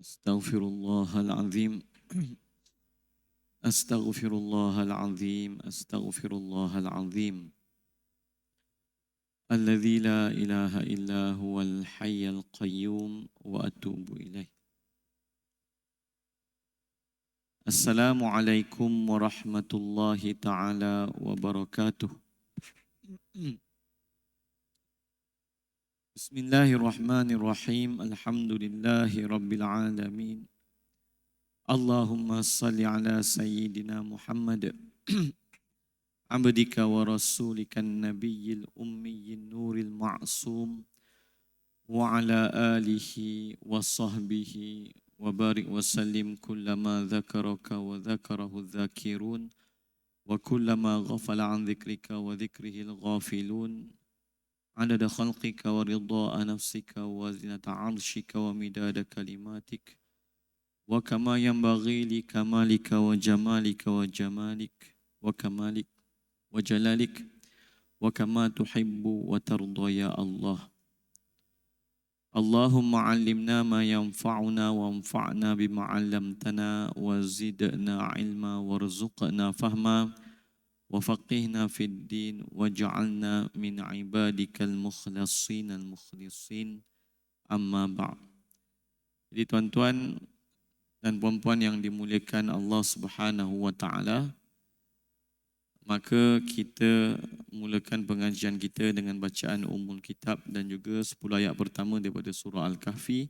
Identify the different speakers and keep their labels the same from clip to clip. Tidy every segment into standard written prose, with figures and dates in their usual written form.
Speaker 1: Astaghfirullahalazim. Astaghfirullahalazim. Astaghfirullahalazim. Alladzi la ilaha illa huwal hayyul qayyum wa atubu ilaih. Assalamualaikum warahmatullahi taala wabarakatuh. Bismillahirrahmanirrahim. Alhamdulillahi rabbil alamin. Allahumma salli ala sayyidina Muhammad abdika wa rasulika nabiyil ummiyyin nuril ma'sum wa ala alihi wa sahbihi wa barik wa sallim kullama dhakaraka wa dhakarahu dhakirun wa kullama ghafala an dhikrika wa dhikrihil ghafilun adada khalqika wa ridha'a nafsika wa zinata 'arshika wa midada kalimatik wa kama yanbaghi li kamalika wa jamalika wa jamalik wa kamalik wa jalalik wa kama tuhibbu wa tarda ya Allah. Allahumma 'allimna ma yanfa'una wa anfa'na bima 'allamtana wa zidna 'ilma warzuqna fahma wa faqihna fid din waj'alna min 'ibadikal mukhlasin al-mukhlisin amma ba'd. Jadi tuan-tuan dan puan-puan yang dimuliakan Allah Subhanahu wa taala, maka kita mulakan pengajian kita dengan bacaan Ummul Kitab dan juga 10 ayat pertama daripada surah Al-Kahfi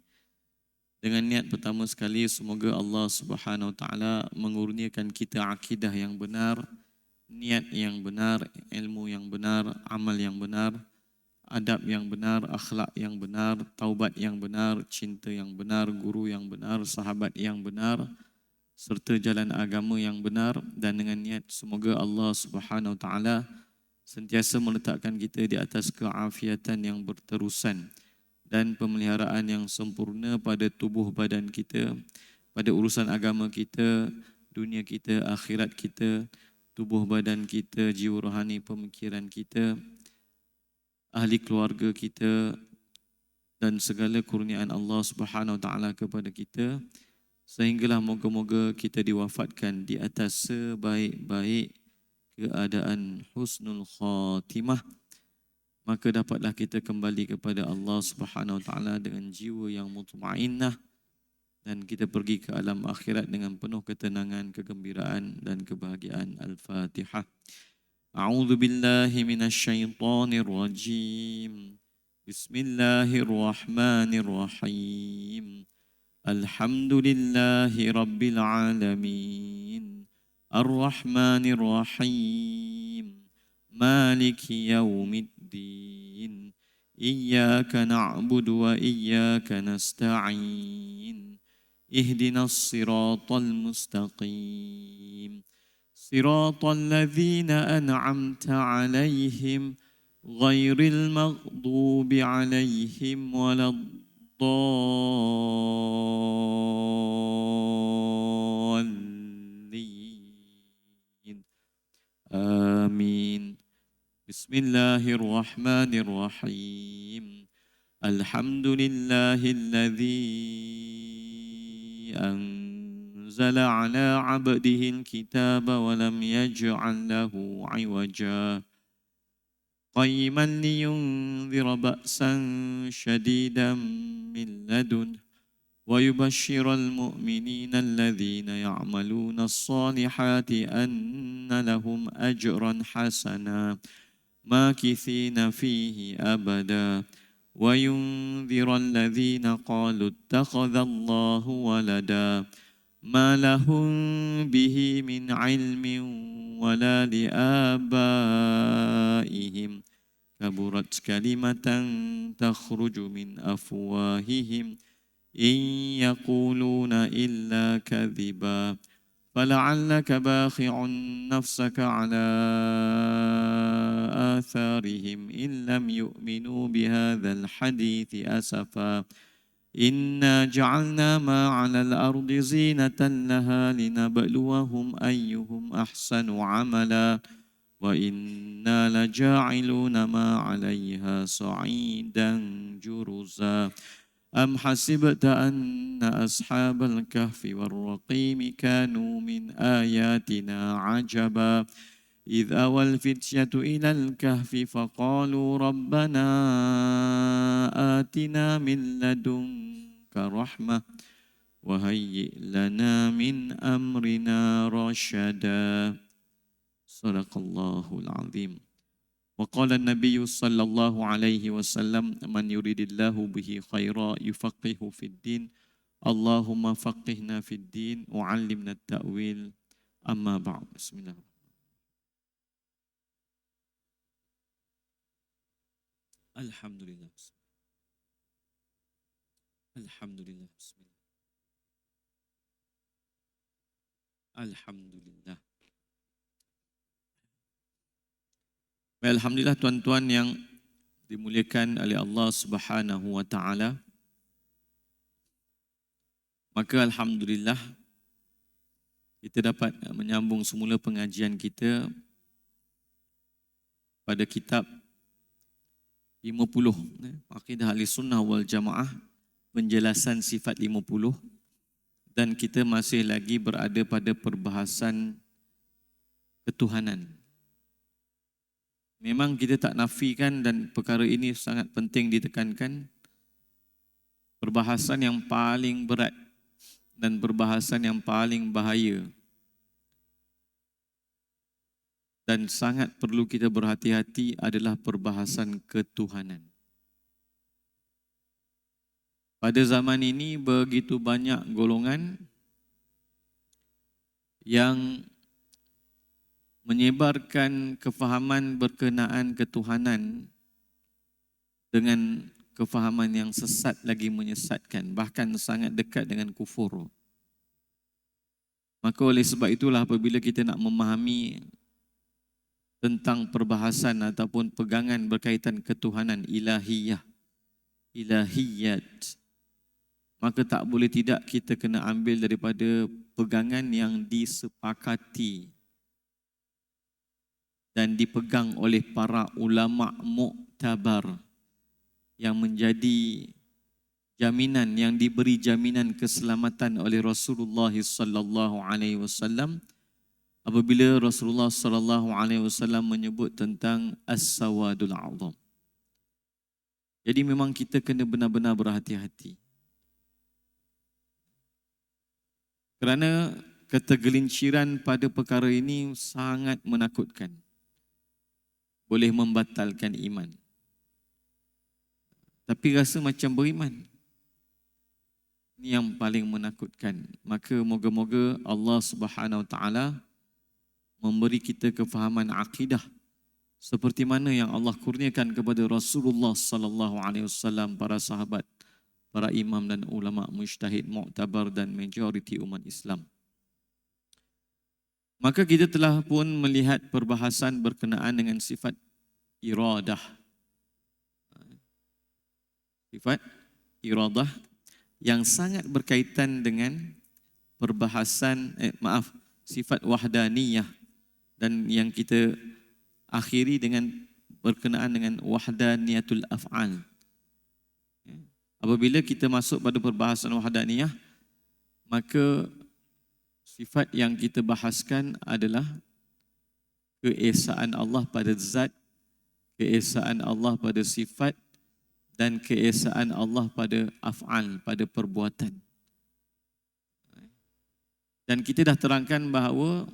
Speaker 1: dengan niat pertama sekali semoga Allah Subhanahu wa taala mengurniakan kita akidah yang benar, niat yang benar, ilmu yang benar, amal yang benar, adab yang benar, akhlak yang benar, taubat yang benar, cinta yang benar, guru yang benar, sahabat yang benar, serta jalan agama yang benar, dan dengan niat semoga Allah Subhanahu wa taala sentiasa meletakkan kita di atas keafiatan yang berterusan dan pemeliharaan yang sempurna pada tubuh badan kita, pada urusan agama kita, dunia kita, akhirat kita, tubuh badan kita, jiwa rohani, pemikiran kita, ahli keluarga kita dan segala kurniaan Allah Subhanahu wa taala kepada kita, sehinggalah moga-moga kita diwafatkan di atas sebaik-baik keadaan husnul khatimah, maka dapatlah kita kembali kepada Allah Subhanahu wa taala dengan jiwa yang mutmainnah dan kita pergi ke alam akhirat dengan penuh ketenangan, kegembiraan dan kebahagiaan. Al-Fatihah. A'udzu billahi minasyaitonir rajim. Bismillahirrahmanirrahim. Alhamdulillahi rabbil alamin. Ar-Rahmanir Rahim. Maliki yaumiddin. Iyyaka na'budu wa iyyaka nasta'in. Ihdinas siratal mustaqim. Siratal ladzina an'amta 'alaihim ghairil maghdubi 'alaihim waladdallin. Amin. Bismillahirrahmanirrahim. Alhamdulillahilladzi أنزل على عبده الكتاب ولم يجعل له عوجا قيما لينذر بأسا شديدا من لدنه ويبشر المؤمنين الذين يعملون الصالحات أن لهم أجرا حسنا ماكثين فيه أبدا وينذر الذين قالوا اتخذ الله ولدا ما لهم به من علم ولا لآبائهم كبرت كلمة تخرج من أفواههم إن يقولون إلا كذبا فلعلك باخع نفسك على آثارهم إن لم يؤمنوا بهذا الحديث أسفا إنا جعلنا ما على الأرض زينة لها لنبلوهم أيهم أحسن عملا وإنا لجاعلون ما عليها صعيدا جرزا أم حسبت أن أصحاب الكهف والرقيم كانوا من آياتنا عجبا إذ أوى الفتية إلى الكهف فقالوا ربنا آتنا من لدنك رحمة وهيئ لنا من أمرنا رشدا صدق الله العظيم. وقال النبي صلى الله عليه وسلم من يريد الله به خيرا يفقهه في الدين اللهم فقهنا في الدين وعلمنا التأويل أما بعد. بسم الله. Alhamdulillah. Alhamdulillah. Bismillah. Alhamdulillah. Alhamdulillah tuan-tuan yang dimuliakan oleh Allah Subhanahu wa taala. Maka alhamdulillah kita dapat menyambung semula pengajian kita pada kitab 50 Aqidah Ahlussunnah wal Jamaah, penjelasan sifat 50, dan kita masih lagi berada pada perbahasan ketuhanan. Memang kita tak nafikan dan perkara ini sangat penting ditekankan. Perbahasan yang paling berat dan perbahasan yang paling bahaya dan sangat perlu kita berhati-hati adalah perbahasan ketuhanan. Pada zaman ini begitu banyak golongan yang menyebarkan kefahaman berkenaan ketuhanan dengan kefahaman yang sesat lagi menyesatkan, bahkan sangat dekat dengan kufur. Maka oleh sebab itulah apabila kita nak memahami tentang perbahasan ataupun pegangan berkaitan ketuhanan ilahiyah, ilahiyat, maka tak boleh tidak kita kena ambil daripada pegangan yang disepakati dan dipegang oleh para ulama muktabar yang menjadi jaminan, yang diberi jaminan keselamatan oleh Rasulullah sallallahu alaihi wasallam apabila Rasulullah sallallahu alaihi wasallam menyebut tentang as-sawadul a'zam. Jadi memang kita kena benar-benar berhati-hati. Kerana ketergelinciran pada perkara ini sangat menakutkan. Boleh membatalkan iman. Tapi rasa macam beriman. Ini yang paling menakutkan. Maka moga-moga Allah Subhanahu Wa Taala memberi kita kefahaman akidah seperti mana yang Allah kurniakan kepada Rasulullah sallallahu alaihi wasallam, para sahabat, para imam dan ulama mujtahid muktabar dan majoriti umat Islam. Maka kita telah pun melihat perbahasan berkenaan dengan sifat iradah. Sifat iradah yang sangat berkaitan dengan perbahasan sifat wahdaniyah, dan yang kita akhiri dengan berkenaan dengan wahdaniyatul af'al. Apabila kita masuk pada perbahasan wahdaniyah, maka sifat yang kita bahaskan adalah keesaan Allah pada zat, keesaan Allah pada sifat, dan keesaan Allah pada af'al, pada perbuatan. Dan kita dah terangkan bahawa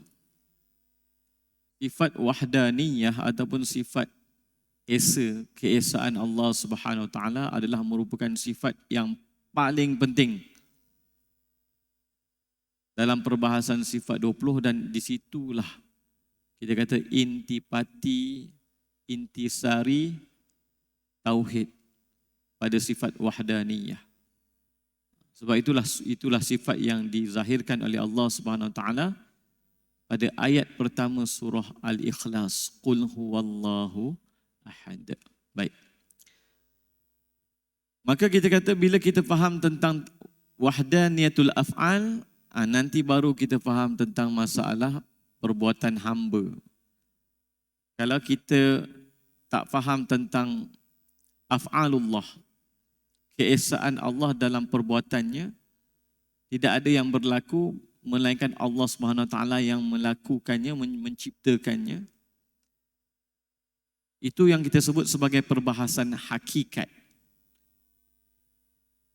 Speaker 1: sifat wahdaniyah ataupun sifat esa, keesaan Allah Subhanahu Wa Taala adalah merupakan sifat yang paling penting dalam perbahasan sifat 20, dan di situlah kita kata intipati, intisari tauhid pada sifat wahdaniyah. Sebab itulah sifat yang dizahirkan oleh Allah Subhanahu Wa Taala pada ayat pertama surah Al-Ikhlas, Qul huwallahu ahad. Baik. Maka kita kata bila kita faham tentang wahdaniyatul af'al, nanti baru kita faham tentang masalah perbuatan hamba. Kalau kita tak faham tentang af'alullah, keesaan Allah dalam perbuatannya. Tidak ada yang berlaku melainkan Allah Subhanahu Wa Taala yang melakukannya, menciptakannya. Itu yang kita sebut sebagai perbahasan hakikat.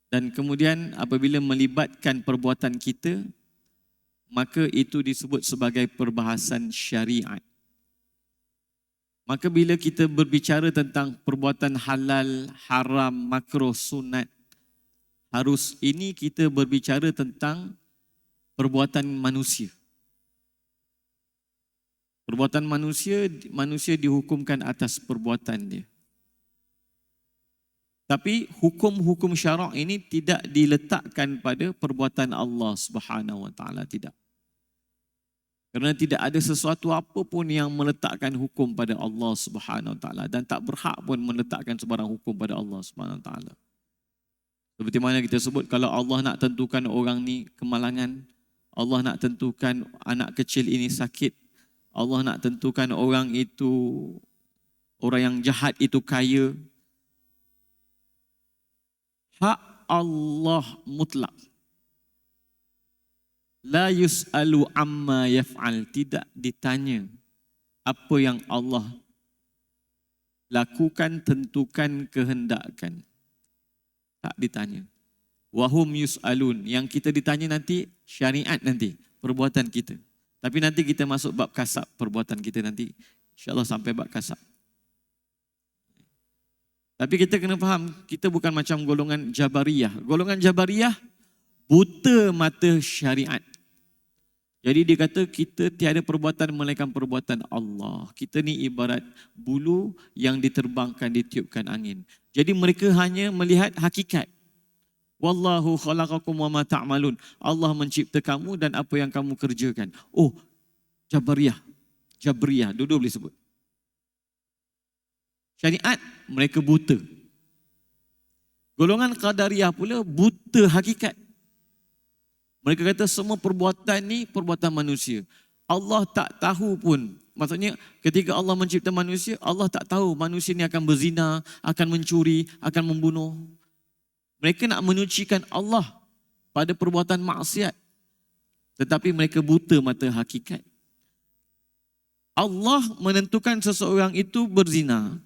Speaker 1: Dan kemudian apabila melibatkan perbuatan kita, maka itu disebut sebagai perbahasan syariat. Maka bila kita berbicara tentang perbuatan halal, haram, makruh, sunat, harus ini kita berbicara tentang perbuatan manusia. Perbuatan manusia dihukumkan atas perbuatan dia. Tapi hukum-hukum syarak ini tidak diletakkan pada perbuatan Allah Subhanahu Wa Taala, tidak. Kerana tidak ada sesuatu apa pun yang meletakkan hukum pada Allah Subhanahu Wa Taala dan tak berhak pun meletakkan sebarang hukum pada Allah Subhanahu Wa Taala. Seperti mana kita sebut, kalau Allah nak tentukan orang ni kemalangan, Allah nak tentukan anak kecil ini sakit, Allah nak tentukan orang yang jahat itu kaya. Hak Allah mutlak. La yus'alu amma yaf'al, tidak ditanya apa yang Allah lakukan, tentukan, kehendakkan. Tak ditanya. Wahum yus'alun, yang kita ditanya nanti syariat nanti, perbuatan kita. Tapi nanti kita masuk bab kasab, perbuatan kita nanti. InsyaAllah sampai bab kasab. Tapi kita kena faham, kita bukan macam golongan Jabariyah. Golongan Jabariyah buta mata syariat. Jadi dia kata kita tiada perbuatan melainkan perbuatan Allah. Kita ni ibarat bulu yang diterbangkan, ditiupkan angin. Jadi mereka hanya melihat hakikat. Wallahu khalaqakum wa ma ta'malun. Allah mencipta kamu dan apa yang kamu kerjakan. Oh, Jabariyah, dua-dua boleh sebut. Syariat, mereka buta. Golongan Qadariyah pula buta hakikat. Mereka kata semua perbuatan ni perbuatan manusia. Allah tak tahu pun. Maksudnya ketika Allah mencipta manusia, Allah tak tahu manusia ni akan berzina, akan mencuri, akan membunuh. Mereka nak menyucikan Allah pada perbuatan maksiat. Tetapi mereka buta mata hakikat. Allah menentukan seseorang itu berzina.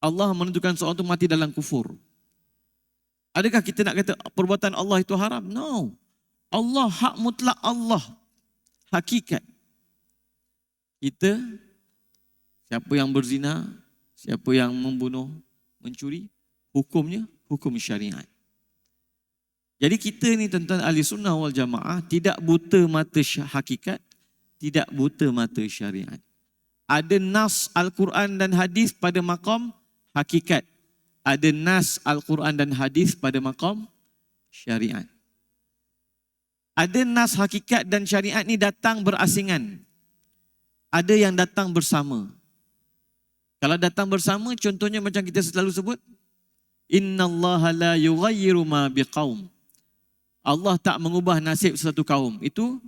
Speaker 1: Allah menentukan seseorang itu mati dalam kufur. Adakah kita nak kata perbuatan Allah itu haram? No. Allah, hak mutlak Allah. Hakikat. Kita, siapa yang berzina, siapa yang membunuh, mencuri, hukumnya hukum syariat. Jadi kita ni tuan-tuan ahli sunnah wal jamaah tidak buta mata hakikat, tidak buta mata syariat. Ada nas Al-Quran dan hadis pada maqam hakikat. Ada nas Al-Quran dan hadis pada maqam syariat. Ada nas hakikat dan syariat ni datang berasingan. Ada yang datang bersama. Kalau datang bersama, contohnya macam kita selalu sebut, innallaha la yughayyiru ma biqaum. Allah tak mengubah nasib satu kaum. Itu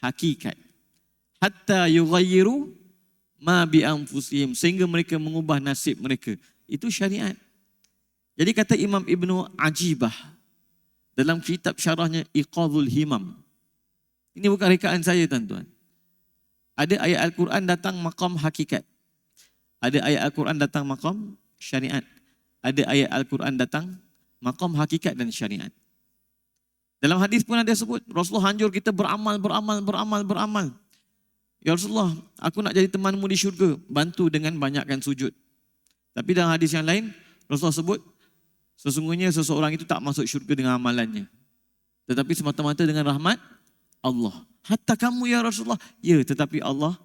Speaker 1: hakikat. Hatta yughayyiru ma bi anfusihim, sehingga mereka mengubah nasib mereka. Itu syariat. Jadi kata Imam Ibnu Ajibah dalam kitab syarahnya Iqadhul Himam. Ini bukan rekaan saya tuan-tuan. Ada ayat Al-Quran datang maqam hakikat. Ada ayat Al-Quran datang maqam syariat. Ada ayat Al-Quran datang maqam hakikat dan syariat. Dalam hadis pun ada sebut, Rasulullah anjur kita beramal. Ya Rasulullah, aku nak jadi temanmu di syurga. Bantu dengan banyakkan sujud. Tapi dalam hadis yang lain, Rasulullah sebut, sesungguhnya seseorang itu tak masuk syurga dengan amalannya. Tetapi semata-mata dengan rahmat Allah. Hatta kamu ya Rasulullah. Ya, tetapi Allah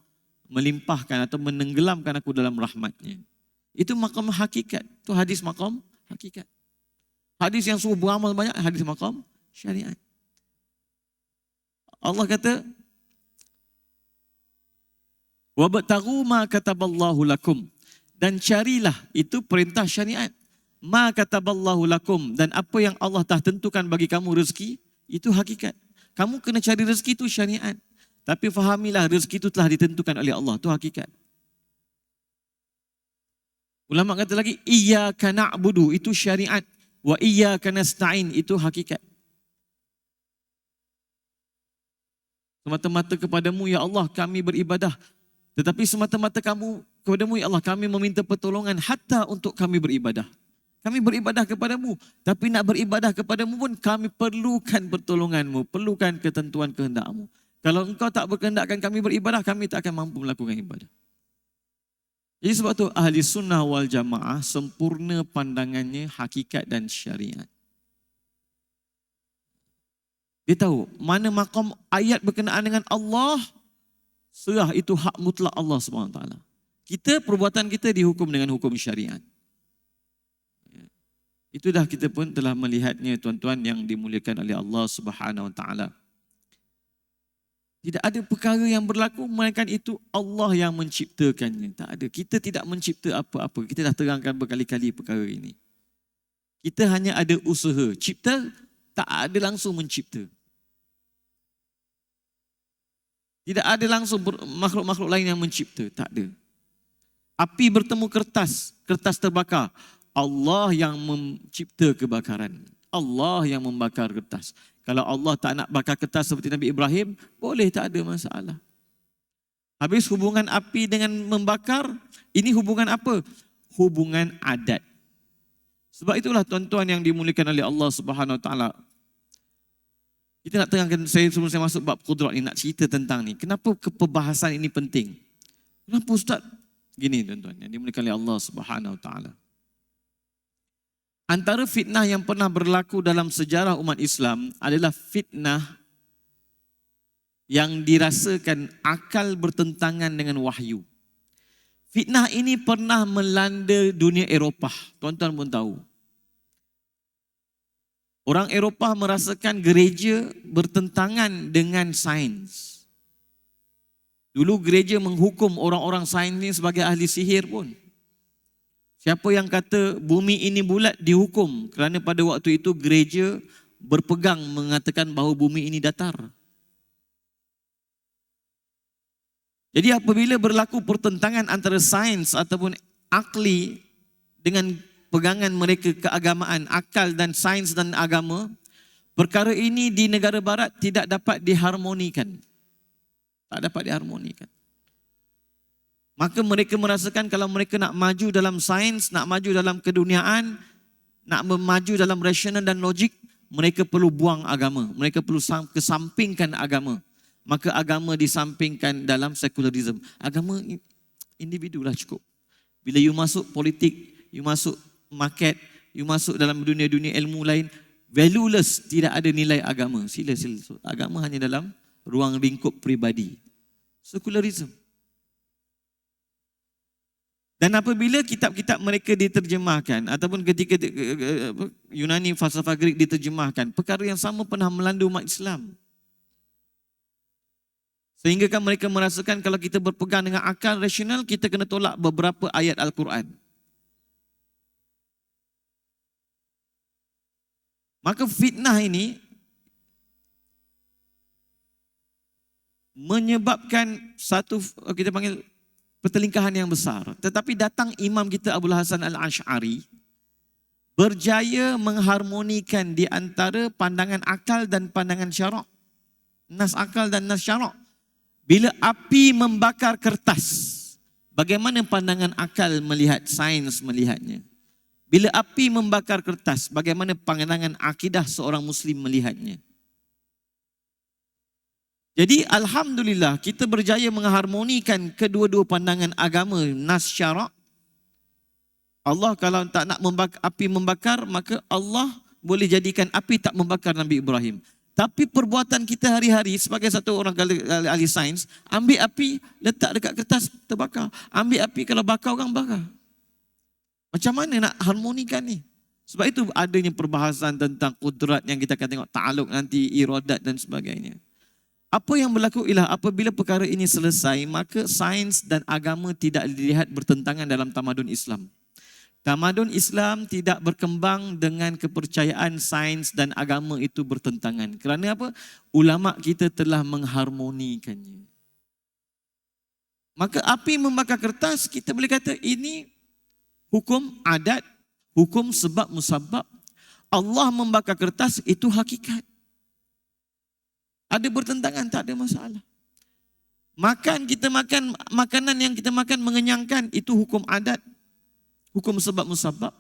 Speaker 1: melimpahkan atau menenggelamkan aku dalam rahmatnya. Itu maqam hakikat. Itu hadis maqam hakikat. Hadis yang suruh beramal banyak, hadis maqam syariat. Allah kata, wabtaghu ma kataballahu lakum, dan carilah, itu perintah syariat. Ma kataballahu lakum, dan apa yang Allah telah tentukan bagi kamu rezeki, itu hakikat. Kamu kena cari rezeki, itu syariat. Tapi fahamilah rezeki itu telah ditentukan oleh Allah, itu hakikat. Ulama kata lagi, iyyaka na'budu, itu syariat. Wa iyyaka nasta'in, itu hakikat. Semata-mata kepadamu, ya Allah, kami beribadah. Tetapi semata-mata kepadamu, ya Allah, kami meminta pertolongan hatta untuk kami beribadah. Kami beribadah kepadamu, tapi nak beribadah kepadamu pun kami perlukan pertolonganmu, perlukan ketentuan kehendakmu. Kalau engkau tak berkehendakkan kami beribadah, kami tak akan mampu melakukan ibadah. Jadi sebab tu ahli sunnah wal jamaah sempurna pandangannya hakikat dan syariat. Dia tahu mana maqam ayat berkenaan dengan Allah, serah itu hak mutlak Allah SWT. Kita, perbuatan kita dihukum dengan hukum syariat. Itu dah kita pun telah melihatnya tuan-tuan yang dimuliakan oleh Allah SWT. Tidak ada perkara yang berlaku melainkan itu Allah yang menciptakannya. Tak ada. Kita tidak mencipta apa-apa. Kita dah terangkan berkali-kali perkara ini. Kita hanya ada usaha. Cipta, tak ada langsung mencipta. Tidak ada langsung makhluk-makhluk lain yang mencipta. Tak ada. Api bertemu kertas, kertas terbakar. Allah yang mencipta kebakaran. Allah yang membakar kertas. Kalau Allah tak nak bakar kertas seperti Nabi Ibrahim, boleh, tak ada masalah. Habis hubungan api dengan membakar, ini hubungan apa? Hubungan adat. Sebab itulah tuan-tuan yang dimuliakan oleh Allah Subhanahu Wa Taala. Kita nak terangkan, sebelum saya masuk bab qudrat ni, nak cerita tentang ni. Kenapa perbahasan ini penting? Kenapa Ustaz? Gini tuan-tuan, yang dimuliakan oleh Allah Subhanahu Wa Taala. Antara fitnah yang pernah berlaku dalam sejarah umat Islam adalah fitnah yang dirasakan akal bertentangan dengan wahyu. Fitnah ini pernah melanda dunia Eropah. Tuan-tuan pun tahu. Orang Eropah merasakan gereja bertentangan dengan sains. Dulu gereja menghukum orang-orang sains ini sebagai ahli sihir pun. Siapa yang kata bumi ini bulat dihukum kerana pada waktu itu gereja berpegang mengatakan bahawa bumi ini datar. Jadi apabila berlaku pertentangan antara sains ataupun akli dengan pegangan mereka keagamaan, akal dan sains dan agama, perkara ini di negara barat tidak dapat diharmonikan. Tak dapat diharmonikan. Maka mereka merasakan kalau mereka nak maju dalam sains, nak maju dalam keduniaan, nak maju dalam rasional dan logik, mereka perlu buang agama. Mereka perlu kesampingkan agama. Maka agama disampingkan dalam sekularisme. Agama individu lah cukup. Bila you masuk politik, you masuk market, you masuk dalam dunia-dunia ilmu lain, valueless, tidak ada nilai agama. Sila. Agama hanya dalam ruang lingkup peribadi. Sekularisme. Dan apabila kitab-kitab mereka diterjemahkan ataupun ketika Yunani falsafah Greek diterjemahkan, perkara yang sama pernah melanda umat Islam. Sehingga kan mereka merasakan kalau kita berpegang dengan akal rasional, kita kena tolak beberapa ayat Al-Quran. Maka fitnah ini menyebabkan satu, kita panggil pertelingkahan yang besar. Tetapi datang imam kita Abul Hasan Al-Ash'ari berjaya mengharmonikan di antara pandangan akal dan pandangan syarak. Nas akal dan nas syarak. Bila api membakar kertas, bagaimana pandangan akal melihat, sains melihatnya? Bila api membakar kertas, bagaimana pandangan akidah seorang Muslim melihatnya? Jadi alhamdulillah kita berjaya mengharmonikan kedua-dua pandangan agama nas syarak. Allah kalau tak nak api membakar, maka Allah boleh jadikan api tak membakar Nabi Ibrahim. Tapi perbuatan kita hari-hari sebagai satu orang ahli sains, ambil api letak dekat kertas terbakar. Ambil api kalau bakar orang bakar. Macam mana nak harmonikan ni? Sebab itu adanya perbahasan tentang kudrat yang kita akan tengok, ta'aluk nanti, iradat dan sebagainya. Apa yang berlaku ialah apabila perkara ini selesai, maka sains dan agama tidak dilihat bertentangan dalam tamadun Islam. Tamadun Islam tidak berkembang dengan kepercayaan sains dan agama itu bertentangan. Kerana apa? Ulama kita telah mengharmonikannya. Maka api membakar kertas, kita boleh kata ini hukum adat, hukum sebab musabab. Allah membakar kertas itu hakikat. Ada bertentangan, tak ada masalah. Kita makan makanan yang kita makan mengenyangkan, itu hukum adat, hukum sebab musabab.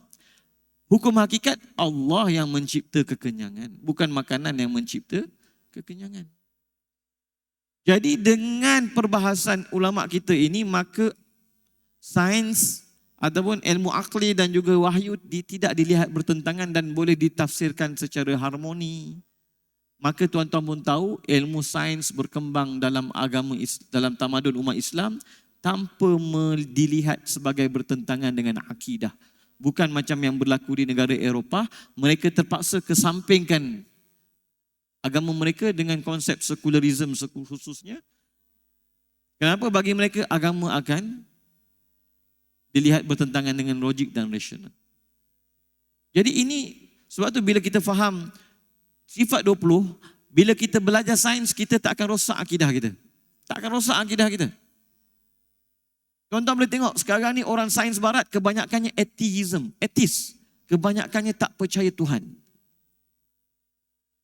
Speaker 1: Hukum hakikat, Allah yang mencipta kekenyangan, bukan makanan yang mencipta kekenyangan. Jadi dengan perbahasan ulama kita ini, maka sains ataupun ilmu akli dan juga wahyu tidak dilihat bertentangan dan boleh ditafsirkan secara harmoni. Maka tuan-tuan pun tahu ilmu sains berkembang dalam dalam tamadun umat Islam tanpa dilihat sebagai bertentangan dengan akidah. Bukan macam yang berlaku di negara Eropah, mereka terpaksa kesampingkan agama mereka dengan konsep sekularisme khususnya. Kenapa? Bagi mereka agama akan dilihat bertentangan dengan logik dan rasional. Jadi ini sebab tu bila kita faham sifat 20, bila kita belajar sains, kita tak akan rosak akidah kita. Tak akan rosak akidah kita. Tuan-tuan boleh tengok sekarang ni orang sains barat kebanyakannya ateis. Kebanyakannya tak percaya Tuhan.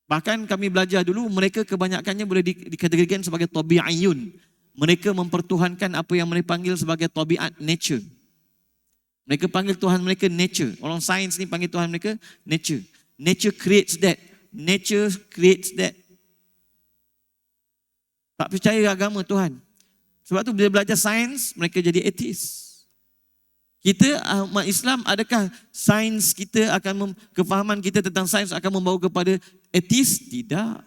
Speaker 1: Bahkan kami belajar dulu, mereka kebanyakannya boleh dikategorikan sebagai tabi'iyun. Mereka mempertuhankan apa yang mereka panggil sebagai tabiat, nature. Mereka panggil Tuhan mereka nature. Orang sains ni panggil Tuhan mereka nature. Nature creates that. Nature creates that. Tak percaya agama Tuhan. Sebab tu bila belajar sains, mereka jadi ateis. Kita umat Islam, adakah sains kita kefahaman kita tentang sains akan membawa kepada ateis? Tidak.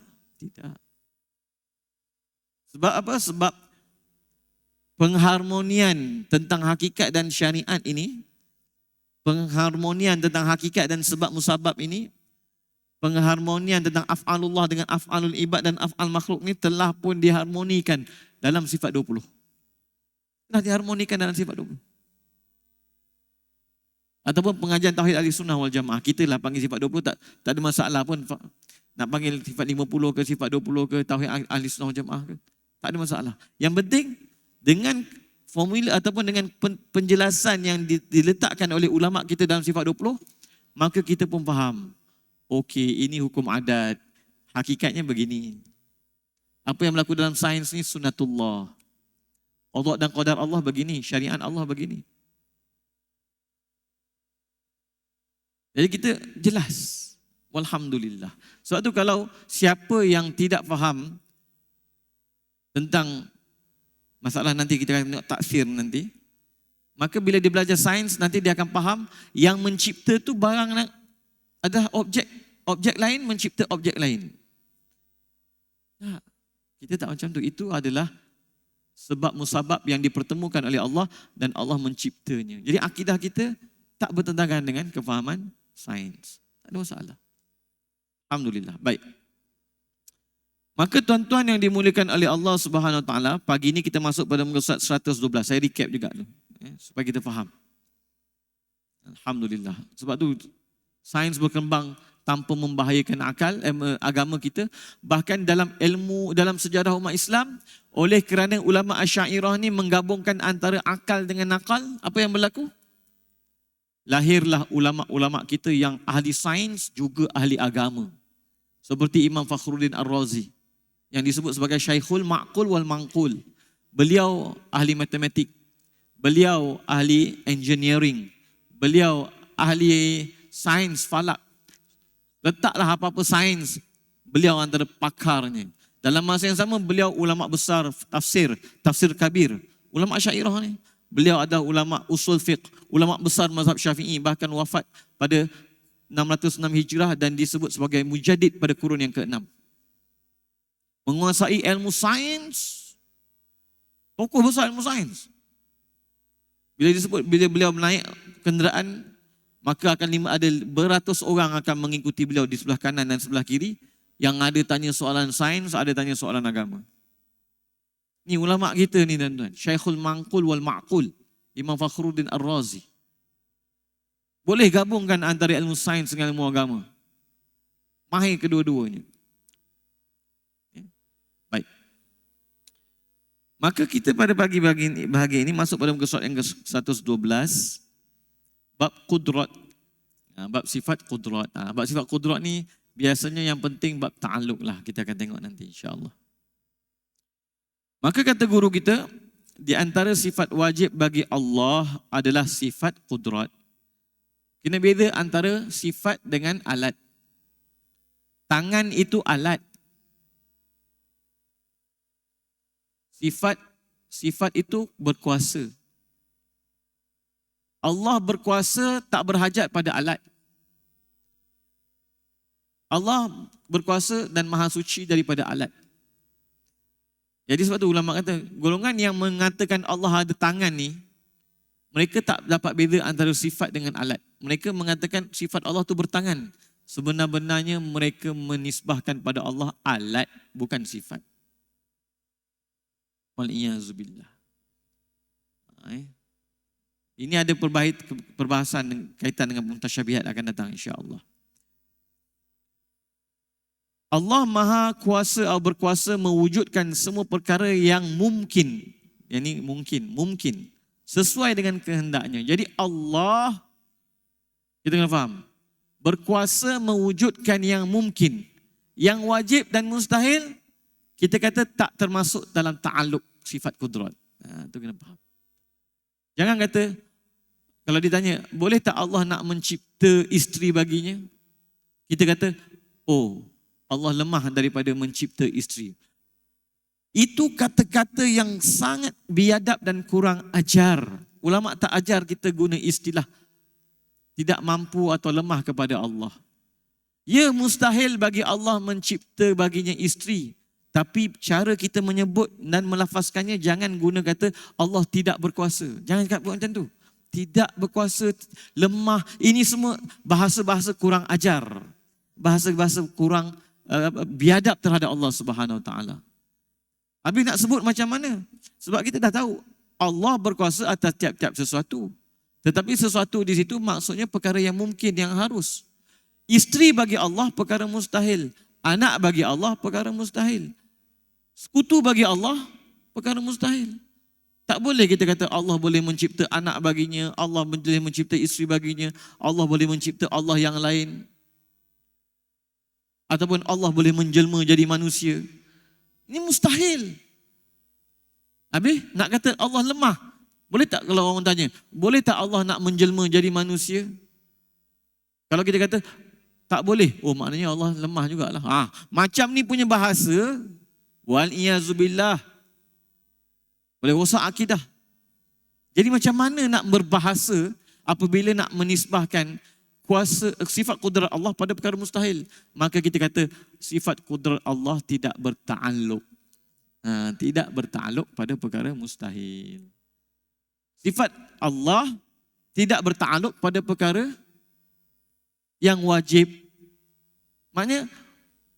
Speaker 1: Sebab apa? Sebab pengharmonian tentang hakikat dan syariat ini, pengharmonian tentang hakikat dan sebab musabab ini, pengharmonian tentang af'alullah dengan af'alul ibad dan af'al makhluk ini telah pun diharmonikan dalam sifat 20. Telah diharmonikan dalam sifat 20. Ataupun pengajian Tauhid Ahli Sunnah wal Jamaah, kita lah panggil sifat 20, tak ada masalah pun. Nak panggil sifat 50 ke sifat 20 ke Tauhid Ahli Sunnah wal Jamaah ke, tak ada masalah. Yang penting dengan formula ataupun dengan penjelasan yang diletakkan oleh ulama kita dalam sifat 20, maka kita pun faham. Okey, ini hukum adat. Hakikatnya begini. Apa yang berlaku dalam sains ni sunnatullah. Allah dan qadar Allah begini, syariat Allah begini. Jadi kita jelas. Walhamdulillah. Sebab tu kalau siapa yang tidak faham tentang masalah nanti kita akan tengok taksir nanti, maka bila dia belajar sains nanti dia akan faham yang mencipta tu barang adalah objek lain mencipta objek lain. Tak. Kita tak macam tu. Itu adalah sebab musabab yang dipertemukan oleh Allah dan Allah menciptanya. Jadi akidah kita tak bertentangan dengan kefahaman sains. Tak ada masalah. Alhamdulillah. Baik. Maka tuan-tuan yang dimuliakan oleh Allah Subhanahu Wa Taala, pagi ini kita masuk pada muka surat 112. Saya recap juga tu, supaya kita faham. Alhamdulillah. Sebab tu sains berkembang tanpa membahayakan agama kita. Bahkan dalam ilmu, dalam sejarah umat Islam, oleh kerana ulama Asy'ariyah ni menggabungkan antara akal dengan nakal, apa yang berlaku? Lahirlah ulama-ulama kita yang ahli sains juga ahli agama. Seperti Imam Fakhruddin Ar-Razi yang disebut sebagai Syekhul Ma'qul wal Manqul. Beliau ahli matematik, beliau ahli engineering, beliau ahli sains falak. Letaklah apa-apa sains, beliau antara pakarnya. Dalam masa yang sama beliau ulama besar tafsir kabir. Ulama Asy'ariyah ni, beliau adalah ulama usul fiqh, ulama besar mazhab Syafi'i, bahkan wafat pada 606 Hijrah dan disebut sebagai mujaddid pada kurun yang ke-6. Menguasai ilmu sains, tokoh besar ilmu sains. Bila beliau menaik kenderaan, maka akan ada beratus orang akan mengikuti beliau di sebelah kanan dan sebelah kiri. Yang ada tanya soalan sains, ada tanya soalan agama. Ni ulama kita ni tuan-tuan. Syekhul Manqul wal Ma'qul, Imam Fakhruddin Ar-Razi. Boleh gabungkan antara ilmu sains dengan ilmu agama. Mahir kedua-duanya. Baik. Maka kita pada pagi ini masuk pada muka surat yang ke-112. bab qudrat. Bab sifat qudrat. Bab sifat qudrat ni biasanya yang penting bab ta'alluq lah. Kita akan tengok nanti insya-Allah. Maka kata guru kita, di antara sifat wajib bagi Allah adalah sifat qudrat. Kena beza antara sifat dengan alat. Tangan itu alat. Sifat itu berkuasa. Allah berkuasa tak berhajat pada alat. Allah berkuasa dan maha suci daripada alat. Jadi sebab tu ulama kata, golongan yang mengatakan Allah ada tangan ni, mereka tak dapat beza antara sifat dengan alat. Mereka mengatakan sifat Allah tu bertangan. Sebenar-benarnya mereka menisbahkan pada Allah alat, bukan sifat. Wal-iyazubillah. Ini ada perbahasan kaitan dengan mutasyabihat akan datang insya-Allah. Allah maha kuasa atau berkuasa mewujudkan semua perkara yang mungkin. Yang ini mungkin. Sesuai dengan kehendaknya. Jadi Allah, kita kena faham, berkuasa mewujudkan yang mungkin. Yang wajib dan mustahil, kita kata tak termasuk dalam ta'alluq sifat kudrat. Itu kena faham. Jangan kata, kalau ditanya, boleh tak Allah nak mencipta isteri baginya? Kita kata, oh, Allah lemah daripada mencipta isteri. Itu kata-kata yang sangat biadab dan kurang ajar. Ulama tak ajar kita guna istilah tidak mampu atau lemah kepada Allah. Ya, mustahil bagi Allah mencipta baginya isteri. Tapi cara kita menyebut dan melafazkannya, jangan guna kata Allah tidak berkuasa. Jangan cakap macam tu. Tidak berkuasa, lemah. Ini semua bahasa-bahasa kurang ajar. Bahasa-bahasa kurang biadab terhadap Allah Subhanahu Wa Taala. Habis nak sebut macam mana? Sebab kita dah tahu Allah berkuasa atas tiap-tiap sesuatu. Tetapi sesuatu di situ maksudnya perkara yang mungkin, yang harus. Isteri bagi Allah perkara mustahil. Anak bagi Allah perkara mustahil. Sekutu bagi Allah perkara mustahil. Tak boleh kita kata Allah boleh mencipta anak baginya, Allah boleh mencipta isteri baginya, Allah boleh mencipta Allah yang lain. Ataupun Allah boleh menjelma jadi manusia. Ini mustahil. Habis nak kata Allah lemah. Boleh tak kalau orang tanya, boleh tak Allah nak menjelma jadi manusia? Kalau kita kata tak boleh, oh maknanya Allah lemah jugalah. Macam ni punya bahasa, wal-iyazubillah, boleh rosak akidah. Jadi macam mana nak berbahasa apabila nak menisbahkan kuasa, sifat kudrat Allah pada perkara mustahil? Maka kita kata sifat kudrat Allah tidak berta'alluq. Tidak berta'alluq pada perkara mustahil. Sifat Allah tidak berta'alluq pada perkara yang wajib. Maknanya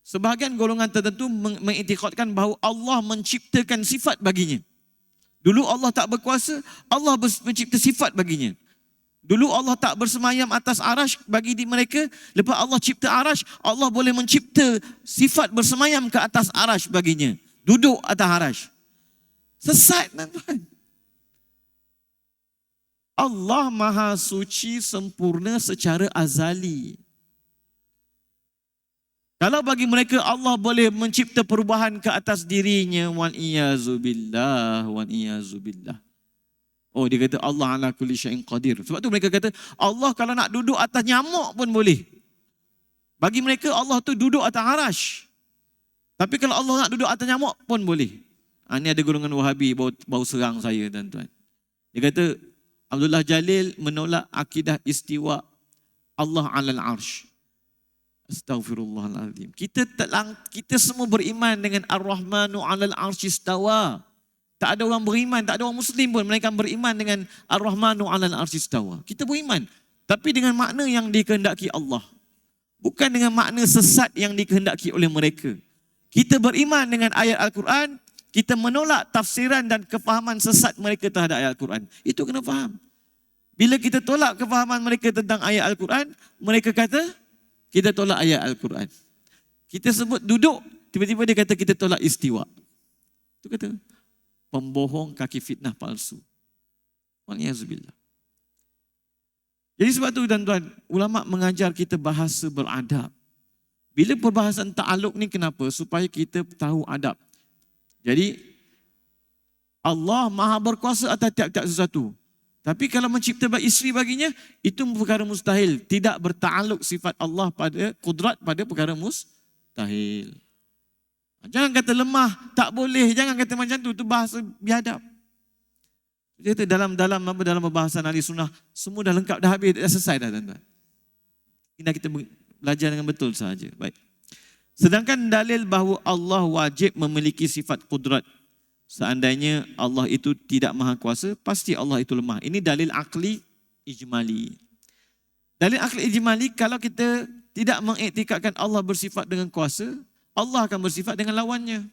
Speaker 1: sebahagian golongan tertentu mengiktikadkan bahawa Allah menciptakan sifat baginya. Dulu Allah tak berkuasa, Allah mencipta sifat baginya. Dulu Allah tak bersemayam atas arash bagi di mereka. Lepas Allah cipta arash, Allah boleh mencipta sifat bersemayam ke atas arash baginya. Duduk atas arash. Sesat, tuan-tuan. Allah maha suci sempurna secara azali. Kalau bagi mereka Allah boleh mencipta perubahan ke atas dirinya, wal-iyazubillah, wal-iyazubillah. Oh, dia kata Allah ala kulli syai'in qadir. Sebab tu mereka kata Allah kalau nak duduk atas nyamuk pun boleh. Bagi mereka Allah tu duduk atas arash. Tapi kalau Allah nak duduk atas nyamuk pun boleh. Ini ada golongan Wahabi bau serang saya, tuan-tuan. Dia kata Abdullah Jalil menolak akidah istiwa Allah alal arsh. Astaghfirullahaladzim. Kita semua beriman dengan Ar-Rahmanu alal arsh istawa. Tak ada orang beriman, tak ada orang Muslim pun mereka beriman dengan Ar-Rahmanu alal arsy istawa. Kita beriman, tapi dengan makna yang dikehendaki Allah. Bukan dengan makna sesat yang dikehendaki oleh mereka. Kita beriman dengan ayat Al-Quran, kita menolak tafsiran dan kefahaman sesat mereka terhadap ayat Al-Quran. Itu kena faham. Bila kita tolak kefahaman mereka tentang ayat Al-Quran, mereka kata, kita tolak ayat Al-Quran. Kita sebut duduk, tiba-tiba dia kata kita tolak istiwa. Itu kata, pembohong kaki fitnah palsu. Waliyahzubillah. Jadi sebab tu tuan-tuan, ulama mengajar kita bahasa beradab. Bila perbahasan ta'aluk ni kenapa? Supaya kita tahu adab. Jadi Allah maha berkuasa atas tiap-tiap sesuatu. Tapi kalau mencipta isteri baginya, itu perkara mustahil. Tidak berta'aluk sifat Allah pada kudrat pada perkara mustahil. Jangan kata lemah, tak boleh. Jangan kata macam tu, itu bahasa biadab. Dia dalam pembahasan ahli sunnah, semua dah lengkap, dah habis, dah selesai dah tuan-tuan. Kita belajar dengan betul sahaja. Baik. Sedangkan dalil bahawa Allah wajib memiliki sifat kudrat. Seandainya Allah itu tidak maha kuasa, pasti Allah itu lemah. Ini dalil akli ijmali. Dalil akli ijmali, kalau kita tidak mengiktikadkan Allah bersifat dengan kuasa, Allah akan bersifat dengan lawannya.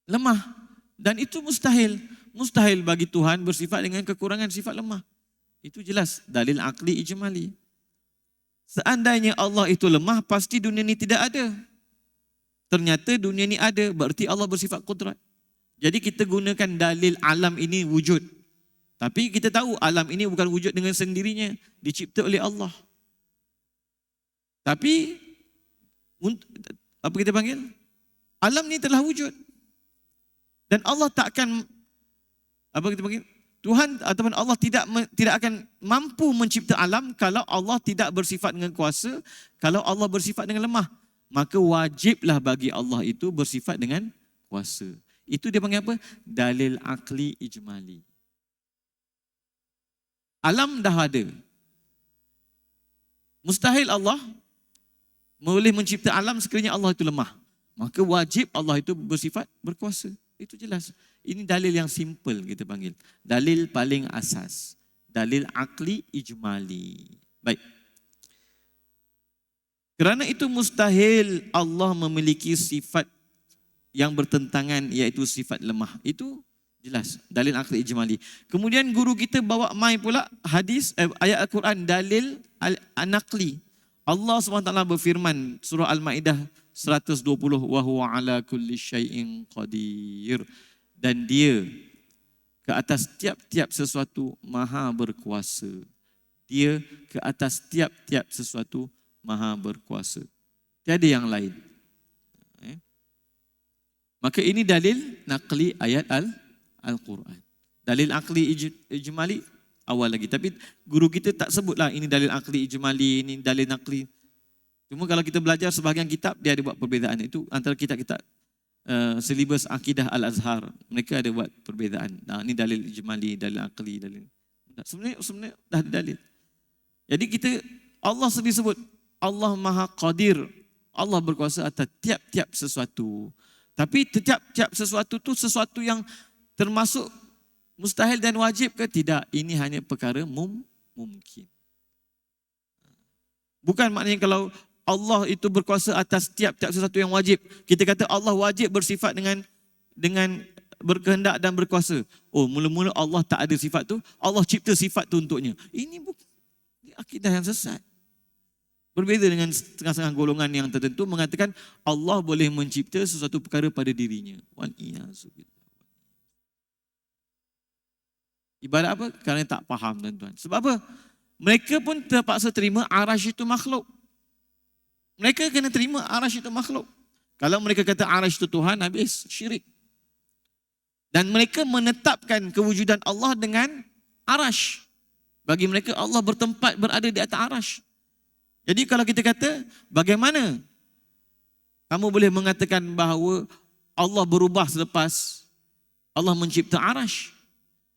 Speaker 1: Lemah. Dan itu mustahil. Mustahil bagi Tuhan bersifat dengan kekurangan sifat lemah. Itu jelas dalil akli ijmali. Seandainya Allah itu lemah, pasti dunia ini tidak ada. Ternyata dunia ini ada, berarti Allah bersifat kudrat. Jadi kita gunakan dalil alam ini wujud. Tapi kita tahu alam ini bukan wujud dengan sendirinya, dicipta oleh Allah. Tapi, apa kita panggil? Alam ini telah wujud. Dan Allah takkan, apa kita panggil? Tuhan ataupun Allah tidak akan mampu mencipta alam kalau Allah tidak bersifat dengan kuasa, kalau Allah bersifat dengan lemah. Maka wajiblah bagi Allah itu bersifat dengan kuasa. Itu dia panggil apa? Dalil akli ijmali. Alam dah ada. Mustahil Allah boleh mencipta alam sekiranya Allah itu lemah. Maka wajib Allah itu bersifat berkuasa. Itu jelas. Ini dalil yang simple kita panggil. Dalil paling asas. Dalil akli ijmali. Baik. Kerana itu mustahil Allah memiliki sifat yang bertentangan, iaitu sifat lemah. Itu jelas, dalil akli ijmali. Kemudian guru kita bawa mai pula hadis, ayat Al-Quran, dalil an-naqli. Allah SWT berfirman, surah Al-Ma'idah 120, wa huwa ala kulli syai'in qadir. Dan dia ke atas tiap-tiap sesuatu maha berkuasa. Dia ke atas tiap-tiap sesuatu maha berkuasa. Tiada yang lain. Maka ini dalil naqli ayat Al-Quran. Dalil akli ijmali awal lagi. Tapi guru kita tak sebutlah ini dalil akli ijmali, ini dalil naqli. Cuma kalau kita belajar sebahagian kitab, dia ada buat perbezaan. Itu antara kitab-kitab silibus akidah Al-Azhar. Mereka ada buat perbezaan. Nah, ini dalil ijmali, dalil akli, dalil. Sebenarnya dah ada dalil. Jadi kita, Allah sendiri sebut, Allah Maha Qadir. Allah berkuasa atas tiap-tiap sesuatu. Tapi tiap-tiap sesuatu tu sesuatu yang termasuk mustahil dan wajib ke? Tidak. Ini hanya perkara mungkin. Bukan maknanya kalau Allah itu berkuasa atas tiap-tiap sesuatu yang wajib. Kita kata Allah wajib bersifat dengan berkehendak dan berkuasa. Oh, mula-mula Allah tak ada sifat tu, Allah cipta sifat tu untuknya. Ini bukan akidah yang sesat. Berbeza dengan setengah-setengah golongan yang tertentu mengatakan Allah boleh mencipta sesuatu perkara pada dirinya. Ibarat apa? Kerana tak faham tuan-tuan. Sebab apa? Mereka pun terpaksa terima arash itu makhluk. Mereka kena terima arash itu makhluk. Kalau mereka kata arash itu Tuhan, habis syirik. Dan mereka menetapkan kewujudan Allah dengan arash. Bagi mereka Allah bertempat berada di atas arash. Jadi kalau kita kata, bagaimana kamu boleh mengatakan bahawa Allah berubah selepas Allah mencipta arash?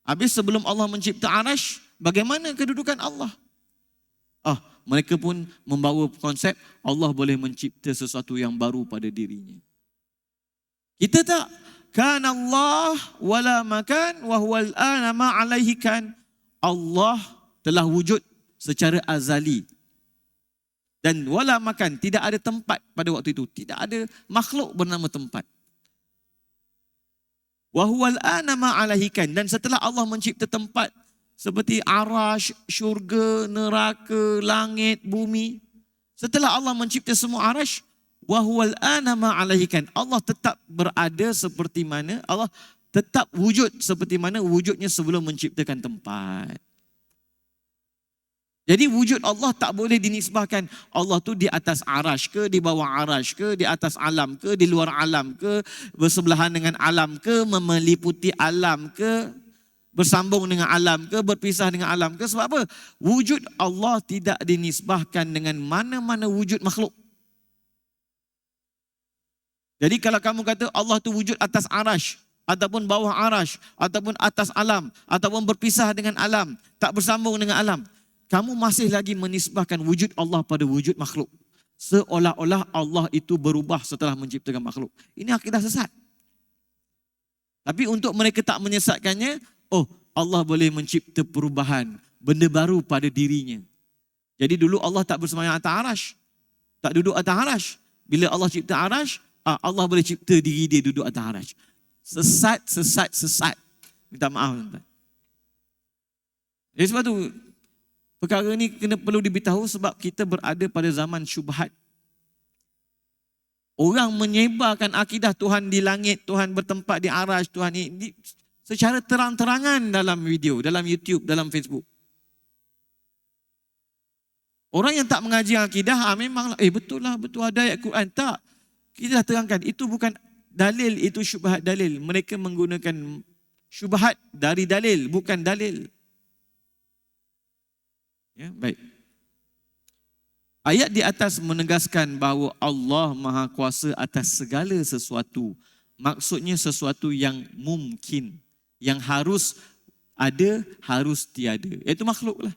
Speaker 1: Habis sebelum Allah mencipta arash, bagaimana kedudukan Allah? Mereka pun membawa konsep Allah boleh mencipta sesuatu yang baru pada dirinya. Kita tak. Kan Allah wala makan wa huwal ana ma alaihi kan. Allah telah wujud secara azali. Dan wala makan, tidak ada tempat pada waktu itu. Tidak ada makhluk bernama tempat. Wa huwal ana ma alaihi kan. Dan setelah Allah mencipta tempat seperti arash, syurga, neraka, langit, bumi. Setelah Allah mencipta semua arash, wa huwal ana ma alaihi kan. Allah tetap berada seperti mana, Allah tetap wujud seperti mana wujudnya sebelum menciptakan tempat. Jadi wujud Allah tak boleh dinisbahkan Allah tu di atas arash ke, di bawah arash ke, di atas alam ke, di luar alam ke, bersebelahan dengan alam ke, meliputi alam ke, bersambung dengan alam ke, berpisah dengan alam ke. Sebab apa? Wujud Allah tidak dinisbahkan dengan mana-mana wujud makhluk. Jadi kalau kamu kata Allah tu wujud atas arash, ataupun bawah arash, ataupun atas alam, ataupun berpisah dengan alam, tak bersambung dengan alam, kamu masih lagi menisbahkan wujud Allah pada wujud makhluk. Seolah-olah Allah itu berubah setelah menciptakan makhluk. Ini akidah sesat. Tapi untuk mereka tak menyesatkannya, oh Allah boleh mencipta perubahan, benda baru pada dirinya. Jadi dulu Allah tak bersemayam atas arash, tak duduk atas arash. Bila Allah cipta arash, Allah boleh cipta diri dia duduk atas arash. Sesat. Minta maaf tuan-tuan. Jadi sebab tu, perkara ni perlu diberitahu sebab kita berada pada zaman syubhat. Orang menyebarkan akidah Tuhan di langit, Tuhan bertempat di arash, Tuhan ini secara terang-terangan dalam video, dalam YouTube, dalam Facebook. Orang yang tak mengaji akidah, memanglah, betul ada ayat Quran. Tak, kita dah terangkan, itu bukan dalil, itu syubhat dalil. Mereka menggunakan syubhat dari dalil, bukan dalil. Ya, baik. Ayat di atas menegaskan bahawa Allah Maha Kuasa atas segala sesuatu. Maksudnya sesuatu yang mungkin, yang harus ada, harus tiada. Iaitu makhluk lah.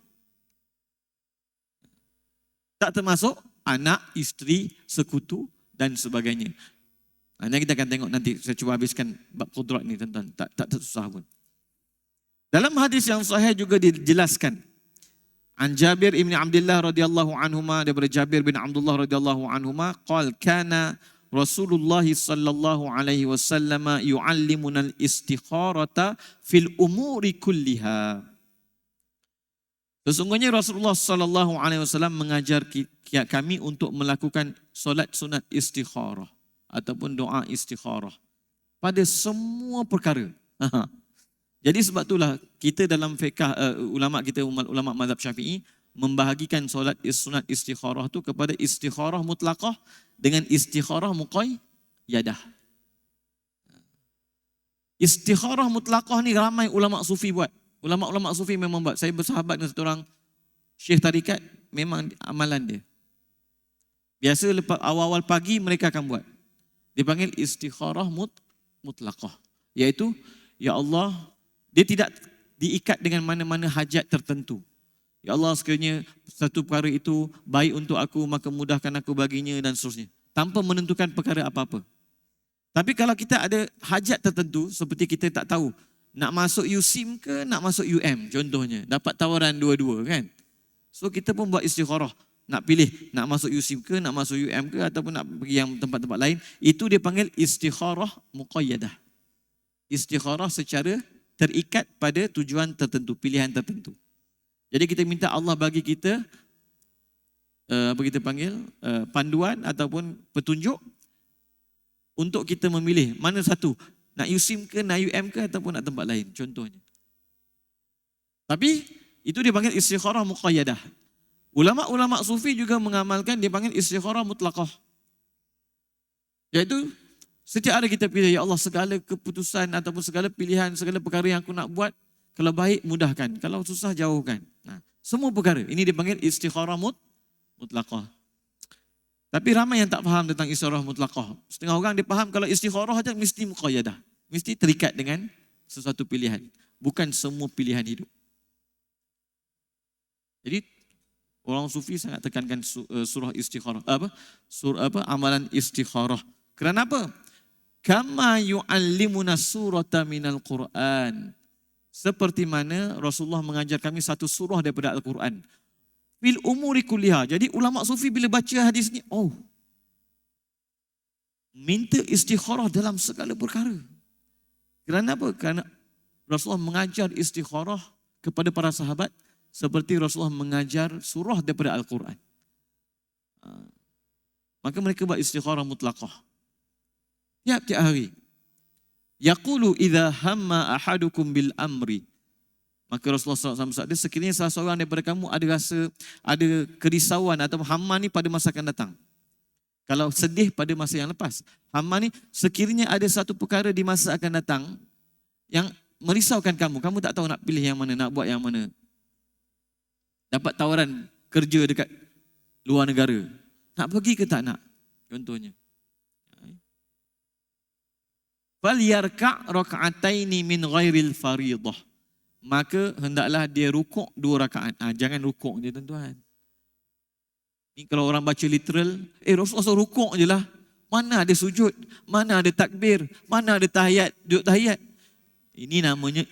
Speaker 1: Tak termasuk anak, isteri, sekutu dan sebagainya. Nanti kita akan tengok nanti. Saya cuba habiskan bab qudrat ni tuan-tuan. Tak susah pun. Dalam hadis yang sahih juga dijelaskan. An Jabir ibn Abdullah radhiyallahu anhuma, daripada Jabir bin Abdullah radhiyallahu anhuma, qala kana Rasulullah sallallahu alaihi wasallam yuallimuna al-istikharata fil umuri kulliha. Sesungguhnya Rasulullah sallallahu alaihi wasallam mengajar kami untuk melakukan solat sunat istikharah ataupun doa istikharah pada semua perkara. Jadi sebab itulah kita dalam fiqh ulama kita, ulama mazhab Syafi'i, membahagikan solat sunat istikharah tu kepada istikharah mutlaqah dengan istikharah muqayyadah. Istikharah mutlaqah ni ramai ulama sufi buat. Ulama-ulama sufi memang buat. Saya bersahabat dengan satu orang syekh tarikat, memang amalan dia. Biasa lepas awal-awal pagi mereka akan buat. Dipanggil istikharah mutlaqah. Iaitu, ya Allah, dia tidak diikat dengan mana-mana hajat tertentu. Ya Allah, sekiranya satu perkara itu baik untuk aku, maka mudahkan aku baginya dan seterusnya. Tanpa menentukan perkara apa-apa. Tapi kalau kita ada hajat tertentu, seperti kita tak tahu, nak masuk USIM ke nak masuk UM contohnya. Dapat tawaran dua-dua kan. So kita pun buat istikharah. Nak pilih nak masuk USIM ke, nak masuk UM ke, ataupun nak pergi yang tempat-tempat lain. Itu dia panggil istikharah muqayyadah. Istikharah secara terikat pada tujuan tertentu, pilihan tertentu. Jadi kita minta Allah bagi kita apa kita panggil panduan ataupun petunjuk untuk kita memilih mana satu, nak USIM ke, nak UM ke, ataupun nak tempat lain contohnya. Tapi itu dia panggil istikharah muqayyadah. Ulama-ulama sufi juga mengamalkan dia panggil istikharah mutlaqah. Iaitu setiap hari kita pilih, ya Allah, segala keputusan ataupun segala pilihan, segala perkara yang aku nak buat, kalau baik mudahkan, kalau susah jauhkan. Nah, semua perkara ini dipanggil istikharah mutlaqah. Tapi ramai yang tak faham tentang istikharah mutlaqah. Setengah orang dia faham kalau istikharah saja mesti muqayyadah, mesti terikat dengan sesuatu pilihan, bukan semua pilihan hidup. Jadi orang sufi sangat tekankan surah istikharah, amalan istikharah. Kerana apa? Kama yu'allimuna surata minal Quran. Seperti mana Rasulullah mengajar kami satu surah daripada Al-Quran. Fil umuri kulliha. Jadi ulama sufi bila baca hadis ni, minta istikharah dalam segala perkara. Kerana apa? Kerana Rasulullah mengajar istikharah kepada para sahabat seperti Rasulullah mengajar surah daripada Al-Quran. Maka mereka buat istikharah mutlaqah. Tiap-tiap hari. Yaqulu idza hamma ahadukum bil amri. Maka Rasulullah SAW bersabda, sekiranya salah seorang daripada kamu ada kerisauan atau hama ni pada masa akan datang. Kalau sedih pada masa yang lepas. Hama ni sekiranya ada satu perkara di masa akan datang yang merisaukan kamu tak tahu nak pilih yang mana, nak buat yang mana. Dapat tawaran kerja dekat luar negara. Nak pergi ke tak nak? Contohnya. Falyarka' raka'ataini min ghairil faridah. Maka hendaklah dia rukuk 2 rakaat. Jangan rukuk je tuan-tuan. Ni kalau orang baca literal, Rasulullah rukuk je lah. Mana ada sujud, mana ada takbir, mana ada tahiyat, duduk tahiyat. Ini namanya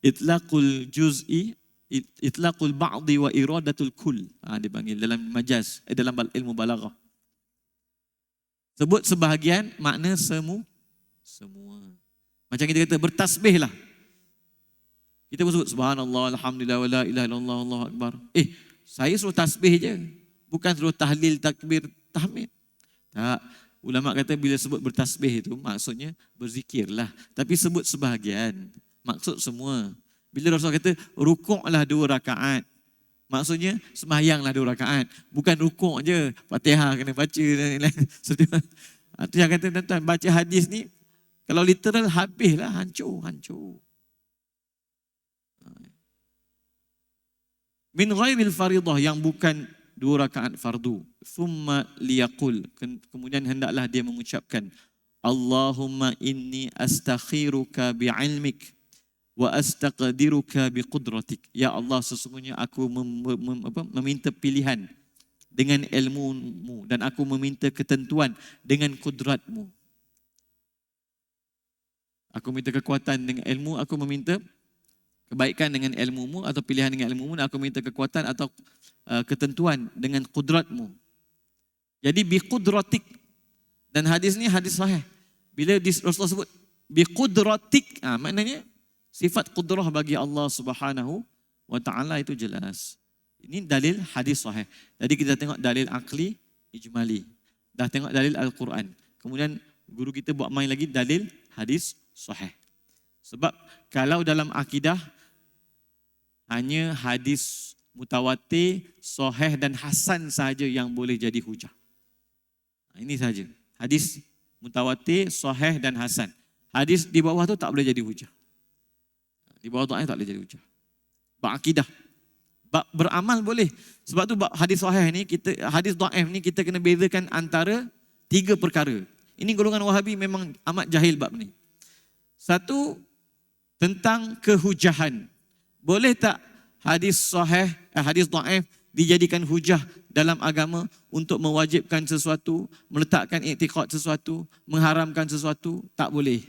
Speaker 1: itlaqul juz'i, itlaqul ba'di wa iradatul kull. Dipanggil dalam majaz, dalam ilmu balaghah. Sebut sebahagian, makna semua. Macam kita kata bertasbih lah. Kita pun sebut subhanallah, alhamdulillah, wa la ilaha illallah, Allahu akbar. Saya suruh tasbih je. Bukan suruh tahlil, takbir, tahmid. Tak. Ulama kata bila sebut bertasbih itu maksudnya berzikirlah. Tapi sebut sebahagian. Maksud semua. Bila Rasulullah kata rukuklah 2 rakaat. Maksudnya sembahyanglah 2 rakaat. Bukan rukuk je. Fatihah kena baca dan lain-lain. Itu yang kata tuan-tuan baca hadis ni. Kalau literal habislah hancur. Min ghairil faridah, yang bukan 2 rakaat fardu. Thumma liyaqul, kemudian hendaklah dia mengucapkan, Allahumma inni astakhiruka bi'ilmik wa astaqdiruka biqudratik. Ya Allah, sesungguhnya aku meminta pilihan dengan ilmu-Mu dan aku meminta ketentuan dengan kudratmu. Aku minta kekuatan dengan ilmu, aku meminta kebaikan dengan ilmu-Mu atau pilihan dengan ilmu-Mu, dan aku minta kekuatan atau ketentuan dengan kudratmu. Jadi biqudratik, dan hadis ni hadis sahih. Bila Rasulullah sebut biqudratik, maknanya sifat kudrah bagi Allah Subhanahu wa taala itu jelas. Ini dalil hadis sahih. Jadi kita tengok dalil akli ijmali. Dah tengok dalil Al-Quran. Kemudian guru kita buat main lagi dalil hadis sahih. Sebab kalau dalam akidah hanya hadis mutawatir, sahih dan hasan sahaja yang boleh jadi hujah. Ini sahaja. Hadis mutawatir, sahih dan hasan. Hadis di bawah tu tak boleh jadi hujah. Di bawah tu tak boleh jadi hujah. Bab akidah. Bab beramal boleh. Sebab tu bab hadis sahih ni, hadis dhaif ni kita kena bezakan antara 3 perkara. Ini golongan Wahabi memang amat jahil bab ni. Satu, tentang kehujahan. Boleh tak hadis sahih, hadis dhaif dijadikan hujah dalam agama untuk mewajibkan sesuatu, meletakkan i'tiqad sesuatu, mengharamkan sesuatu? Tak boleh.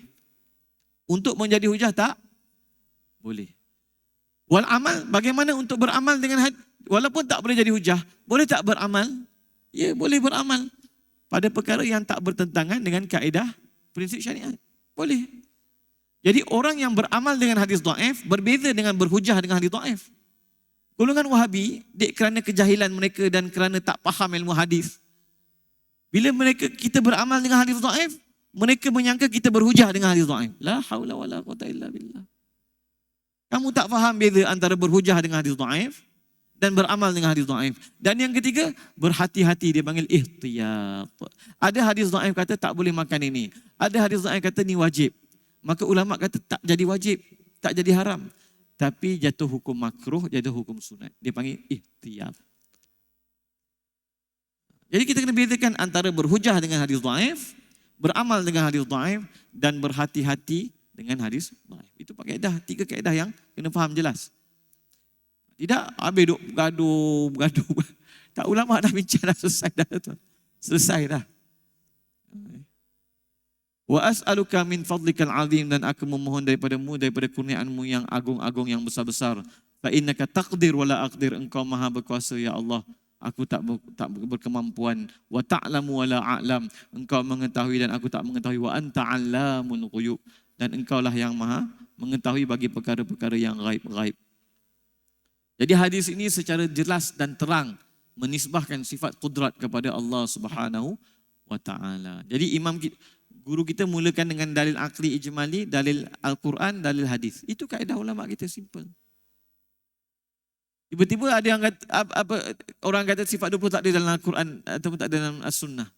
Speaker 1: Untuk menjadi hujah tak boleh. Wal amal, bagaimana untuk beramal dengan walaupun tak boleh jadi hujah, boleh tak beramal? Ya, boleh beramal pada perkara yang tak bertentangan dengan kaedah prinsip syariat. Boleh. Jadi orang yang beramal dengan hadis dhaif berbeza dengan berhujah dengan hadis dhaif. Golongan Wahabi, kerana kejahilan mereka dan kerana tak faham ilmu hadis, bila kita beramal dengan hadis dhaif, mereka menyangka kita berhujah dengan hadis dhaif. La haula wala quwwata illa billah. Kamu tak faham beza antara berhujah dengan hadis dhaif dan beramal dengan hadis dhaif. Dan yang ketiga, berhati-hati, dia panggil ihtiyat. Ada hadis dhaif kata tak boleh makan ini. Ada hadis dhaif kata ni wajib. Maka ulama kata tak jadi wajib, tak jadi haram. Tapi jatuh hukum makruh, jatuh hukum sunat. Dia panggil ihtiyat. Jadi kita kena bezakan antara berhujah dengan hadis dhaif, beramal dengan hadis dhaif, dan berhati-hati dengan hadis dhaif. Itu pakai kaedah, 3 kaedah yang kena faham jelas. Tidak habis duk bergaduh. Tak, ulama dah bincang dah, selesai dah tuan. Selesai dah. Wa as'aluka min fadlikal azim, dan aku memohon daripada-Mu, daripada kurniaan-Mu yang agung-agung, yang besar-besar. Fa innaka taqdir wa la aqdir, Engkau maha berkuasa ya Allah, aku tak berkemampuan. Wa ta'lamu wa la a'lam, Engkau mengetahui dan aku tak mengetahui. Wa anta 'allamul ghuyub, dan Engkaulah yang maha mengetahui bagi perkara-perkara yang gaib-gaib. Jadi hadis ini secara jelas dan terang menisbahkan sifat kudrat kepada Allah Subhanahu wa taala. Jadi Guru kita mulakan dengan dalil akli ijmali, dalil Al-Quran, dalil hadis. Itu kaedah ulama kita, simple. Tiba-tiba ada yang kata, orang kata sifat 20 tak ada dalam Al-Quran ataupun tak ada dalam As-Sunnah.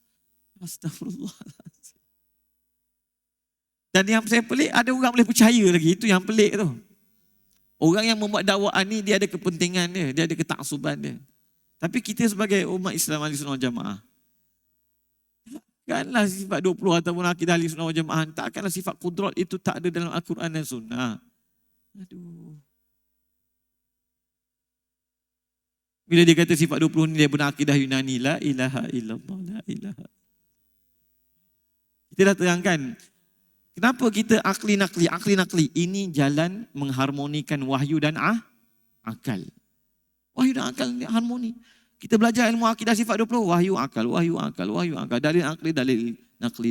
Speaker 1: Astagfirullahaladzim. Dan yang saya pelik, ada orang boleh percaya lagi. Itu yang pelik tu. Orang yang membuat dakwaan ni, dia ada kepentingan dia ada ketaksuban dia. Tapi kita sebagai umat Islam Ahli Sunnah wal Jamaah, takkanlah sifat 20 ataupun akidah Ahli Sunnah wal Jamaah, takkanlah sifat kudrat itu tak ada dalam Al-Quran dan Sunnah. Aduh. Bila dia kata sifat 20 ni dia benar akidah Yunani, la ilaha illallah, la ilaha. Kita dah terangkan, kenapa kita akli nakli. Ini jalan mengharmonikan wahyu dan akal. Wahyu dan akal ni harmoni. Kita belajar ilmu akidah sifat 20, wahyu akal. Dalil akli, dalil nakli.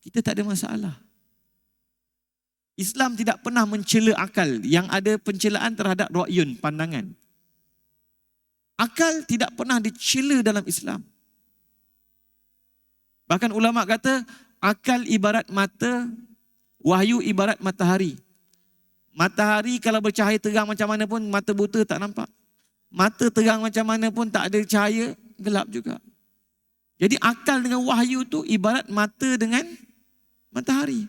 Speaker 1: Kita tak ada masalah. Islam tidak pernah mencela akal. Yang ada pencelaan terhadap ra'yun, pandangan. Akal tidak pernah dicela dalam Islam. Bahkan ulama kata, akal ibarat mata, wahyu ibarat matahari. Matahari kalau bercahaya terang macam mana pun, mata buta tak nampak. Mata terang macam mana pun tak ada cahaya, gelap juga. Jadi akal dengan wahyu tu ibarat mata dengan matahari.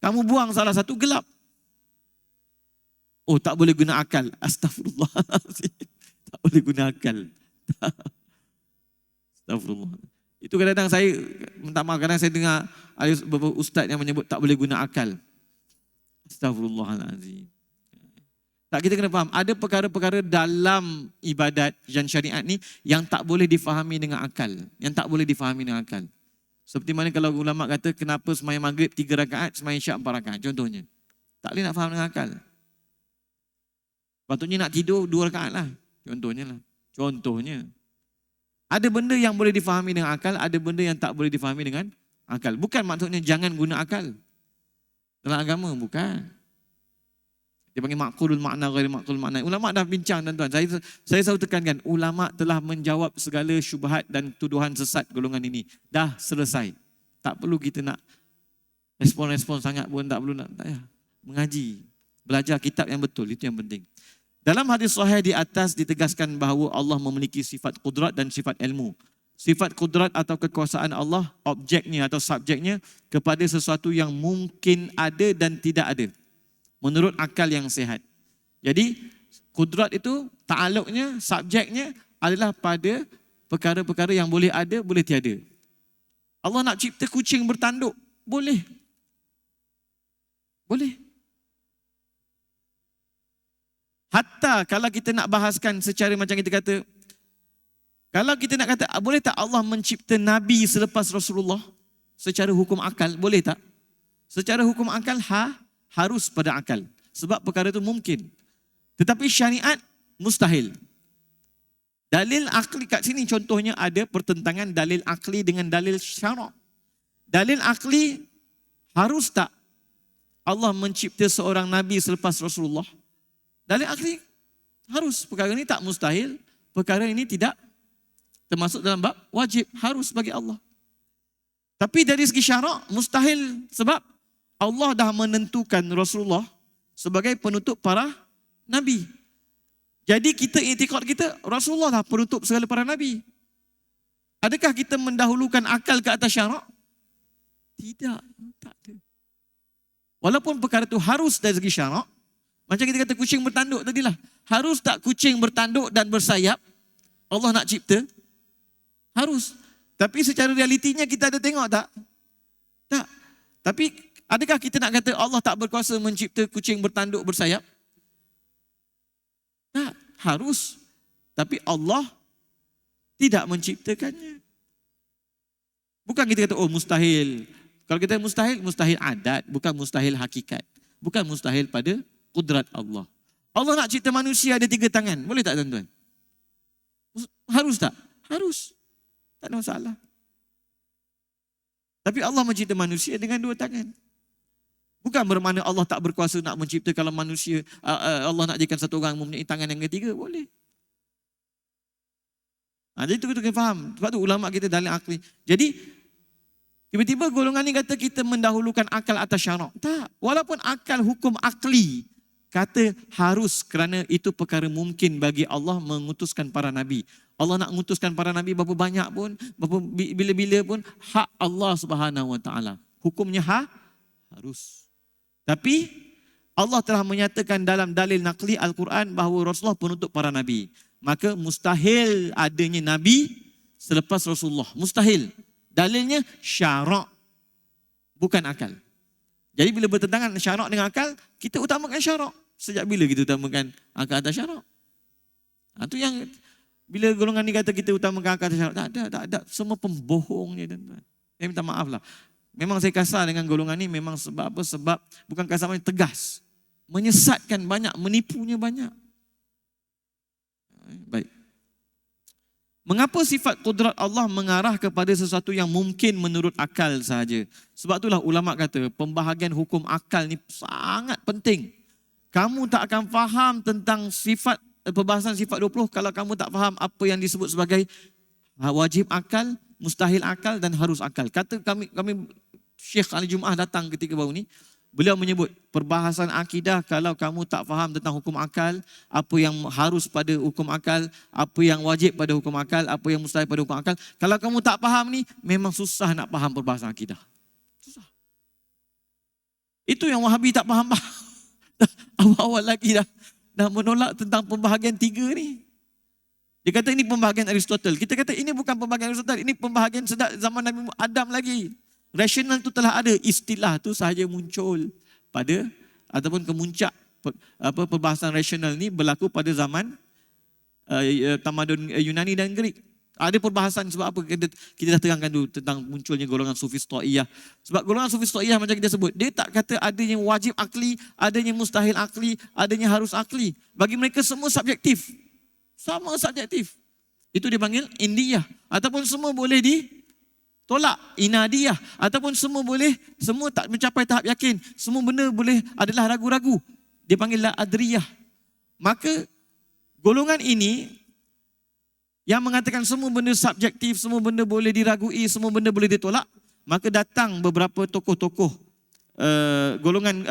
Speaker 1: Kamu buang salah satu, gelap. Oh, tak boleh guna akal. Astagfirullahaladzim. Tak boleh guna akal. Astagfirullah. Itu kadang-kadang saya, minta maaf, kadang saya dengar ada beberapa ustaz yang menyebut tak boleh guna akal. Astagfirullahaladzim. Tak, kita kena faham, ada perkara-perkara dalam ibadat dan syariat ni yang tak boleh difahami dengan akal. Yang tak boleh difahami dengan akal. Seperti mana kalau ulama kata kenapa sembahyang maghrib 3 rakaat, sembahyang isyak 4 rakaat. Contohnya. Tak boleh nak faham dengan akal. Patutnya nak tidur 2 rakaat lah. Contohnya. Ada benda yang boleh difahami dengan akal, ada benda yang tak boleh difahami dengan akal. Bukan maksudnya jangan guna akal. Dalam agama, bukan. Dia panggil maqulul makna, ghairi maqulul makna. Ulama dah bincang, tuan-tuan. Saya selalu tekankan, ulama telah menjawab segala syubhat dan tuduhan sesat golongan ini. Dah selesai. Tak perlu kita nak respon sangat pun, tak perlu nak. Tak, ya. Mengaji, belajar kitab yang betul, itu yang penting. Dalam hadis sahih di atas ditegaskan bahawa Allah memiliki sifat kudrat dan sifat ilmu. Sifat kudrat atau kekuasaan Allah, objeknya atau subjeknya kepada sesuatu yang mungkin ada dan tidak ada. Menurut akal yang sihat. Jadi, kudrat itu ta'aluknya, subjeknya adalah pada perkara-perkara yang boleh ada, boleh tiada. Allah nak cipta kucing bertanduk, boleh. Boleh. Hatta kalau kita nak bahaskan secara macam kita kata, kalau kita nak kata, boleh tak Allah mencipta Nabi selepas Rasulullah? Secara hukum akal, boleh tak? Secara hukum akal, harus pada akal. Sebab perkara itu mungkin. Tetapi syariat, mustahil. Dalil akli kat sini contohnya ada pertentangan dalil akli dengan dalil syarak. Dalil akli, harus tak Allah mencipta seorang Nabi selepas Rasulullah? Dalil akli harus. Perkara ini tak mustahil. Perkara ini tidak termasuk dalam bab wajib. Harus bagi Allah. Tapi dari segi syarak mustahil. Sebab Allah dah menentukan Rasulullah sebagai penutup para Nabi. Jadi kita i'tiqad kita Rasulullah dah penutup segala para Nabi. Adakah kita mendahulukan akal ke atas syarak? Tidak. Tak ada. Walaupun perkara itu harus dari segi syarak. Macam kita kata kucing bertanduk tadilah. Harus tak kucing bertanduk dan bersayap? Allah nak cipta? Harus. Tapi secara realitinya kita ada tengok tak? Tak. Tapi adakah kita nak kata Allah tak berkuasa mencipta kucing bertanduk bersayap? Tak. Harus. Tapi Allah tidak menciptakannya. Bukan kita kata, oh mustahil. Kalau kita mustahil, mustahil adat. Bukan mustahil hakikat. Bukan mustahil pada kudrat Allah. Allah nak cipta manusia ada 3 tangan. Boleh tak tuan-tuan? Harus tak? Harus. Tak ada masalah. Tapi Allah mencipta manusia dengan 2 tangan. Bukan bermakna Allah tak berkuasa nak mencipta kalau manusia, Allah nak jadikan satu orang mempunyai tangan yang ketiga. Boleh. Jadi itu kita kena faham. Sebab tu ulama kita dalil akli. Jadi Tiba-tiba golongan ni kata kita mendahulukan akal atas syarak. Tak. Walaupun akal hukum akli kata harus kerana itu perkara mungkin bagi Allah mengutuskan para nabi. Allah nak mengutuskan para nabi berapa banyak pun, berapa bila-bila pun hak Allah Subhanahu Wa Taala. Hukumnya harus. Tapi Allah telah menyatakan dalam dalil naqli Al-Quran bahawa Rasulullah penutup para nabi. Maka mustahil adanya nabi selepas Rasulullah. Mustahil. Dalilnya syarak, bukan akal. Jadi bila bertentangan syarak dengan akal, kita utamakan syarak. Sejak bila kita utamakan akal atas syarak? Itu yang bila golongan ni kata kita utamakan akal atas syarak. Tak ada. Semua pembohongnya, tuan-tuan. Saya minta maaf lah. Memang saya kasar dengan golongan ni memang sebab apa? Sebab bukan kasar, tegas. Menyesatkan banyak, menipunya banyak. Baik. Mengapa sifat kudrat Allah mengarah kepada sesuatu yang mungkin menurut akal sahaja? Sebab itulah ulama kata pembahagian hukum akal ni sangat penting. Kamu tak akan faham tentang sifat perbahasan sifat 20 kalau kamu tak faham apa yang disebut sebagai wajib akal, mustahil akal dan harus akal. Kata kami Syekh Ali Jumaah datang ketika baru ni, beliau menyebut perbahasan akidah kalau kamu tak faham tentang hukum akal, apa yang harus pada hukum akal, apa yang wajib pada hukum akal, apa yang mustahil pada hukum akal. Kalau kamu tak faham ni, memang susah nak faham perbahasan akidah. Susah. Itu yang Wahabi tak faham. Awal-awal lagi dah menolak tentang pembahagian 3 ni. Dia kata ini pembahagian Aristotle. Kita kata ini bukan pembahagian Aristotle, ini pembahagian sejak zaman Nabi Adam lagi. Rasional tu telah ada, istilah tu sahaja muncul pada ataupun kemuncak perbahasan rasional ni berlaku pada zaman tamadun Yunani dan Greek. Ada perbahasan sebab apa kita dah terangkan dulu tentang munculnya golongan sufi stoiyah. Sebab golongan sufi stoiyah macam kita sebut, dia tak kata adanya wajib akli, adanya mustahil akli, adanya harus akli. Bagi mereka semua subjektif. Sama subjektif. Itu dipanggil indiyah ataupun semua boleh tolak inadiyah ataupun semua tak mencapai tahap yakin, semua benda boleh adalah ragu-ragu, dia panggil la adriyah. Maka golongan ini yang mengatakan semua benda subjektif, semua benda boleh diragui, semua benda boleh ditolak, maka datang beberapa tokoh-tokoh golongan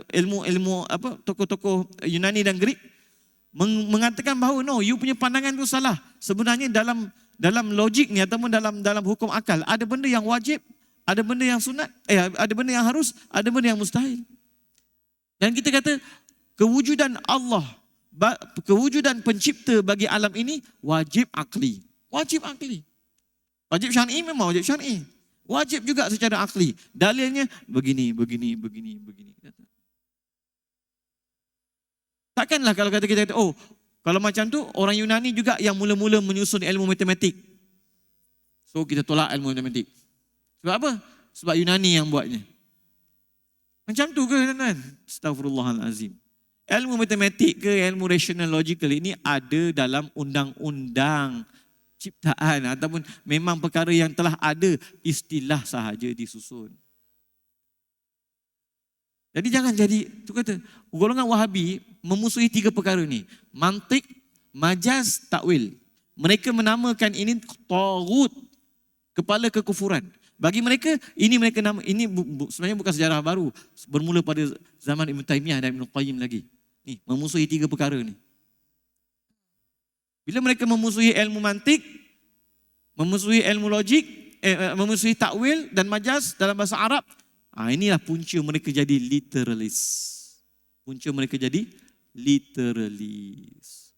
Speaker 1: ilmu tokoh-tokoh Yunani dan Greek mengatakan bahawa no, you punya pandangan tu salah. Sebenarnya dalam logik ni ataupun dalam hukum akal ada benda yang wajib, ada benda yang sunat, ada benda yang harus, ada benda yang mustahil. Dan kita kata kewujudan Allah, kewujudan pencipta bagi alam ini wajib akli. Wajib akli. Wajib syar'i memang wajib syar'i. Wajib juga secara akli. Dalilnya begini. Takkanlah kalau kata kita kalau macam tu, orang Yunani juga yang mula-mula menyusun ilmu matematik. So, kita tolak ilmu matematik. Sebab apa? Sebab Yunani yang buatnya. Macam tu ke, tuan-tuan? Astaghfirullahalazim. Ilmu matematik ke ilmu rational logical ini ada dalam undang-undang ciptaan ataupun memang perkara yang telah ada, istilah sahaja disusun. Jadi jangan jadi, tu kata, golongan Wahabi memusuhi 3 perkara ni. Mantik, majaz, takwil. Mereka menamakan ini taghut, kepala kekufuran. Bagi mereka, ini sebenarnya bukan sejarah baru. Bermula pada zaman Ibn Taymiyah dan Ibn Qayyim lagi. Ni, memusuhi 3 perkara ni. Bila mereka memusuhi ilmu mantik, memusuhi ilmu logik, memusuhi takwil dan majaz dalam bahasa Arab, inilah punca mereka jadi literalis. Punca mereka jadi literalis.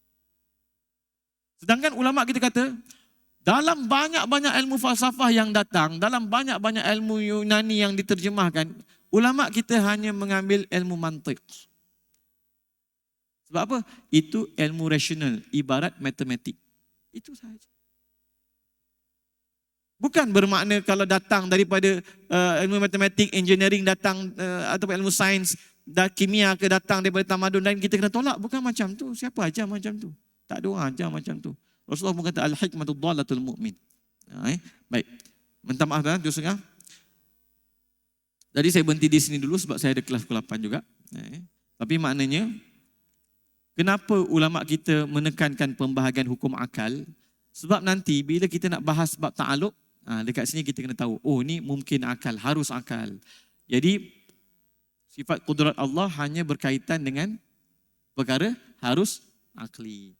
Speaker 1: Sedangkan ulama kita kata, dalam banyak-banyak ilmu falsafah yang datang, dalam banyak-banyak ilmu Yunani yang diterjemahkan, ulama kita hanya mengambil ilmu mantik. Sebab apa? Itu ilmu rasional, ibarat matematik. Itu sahaja. Bukan bermakna kalau datang daripada ilmu matematik, engineering datang atau ilmu sains dan kimia ke datang daripada tamadun lain, kita kena tolak. Bukan macam tu. Siapa ajar macam tu? Tak ada orang ajar macam tu. Rasulullah pun kata al-hikmatu dhalatul mu'min. Baik. Minta maaf dah, 2.30. Jadi saya berhenti di sini dulu sebab saya ada kelas pukul 8 juga. Tapi maknanya, kenapa ulama kita menekankan pembahagian hukum akal? Sebab nanti bila kita nak bahas bab ta'aluk, Dekat sini kita kena tahu, oh ni mungkin akal, harus akal. Jadi sifat kudrat Allah hanya berkaitan dengan perkara harus akli.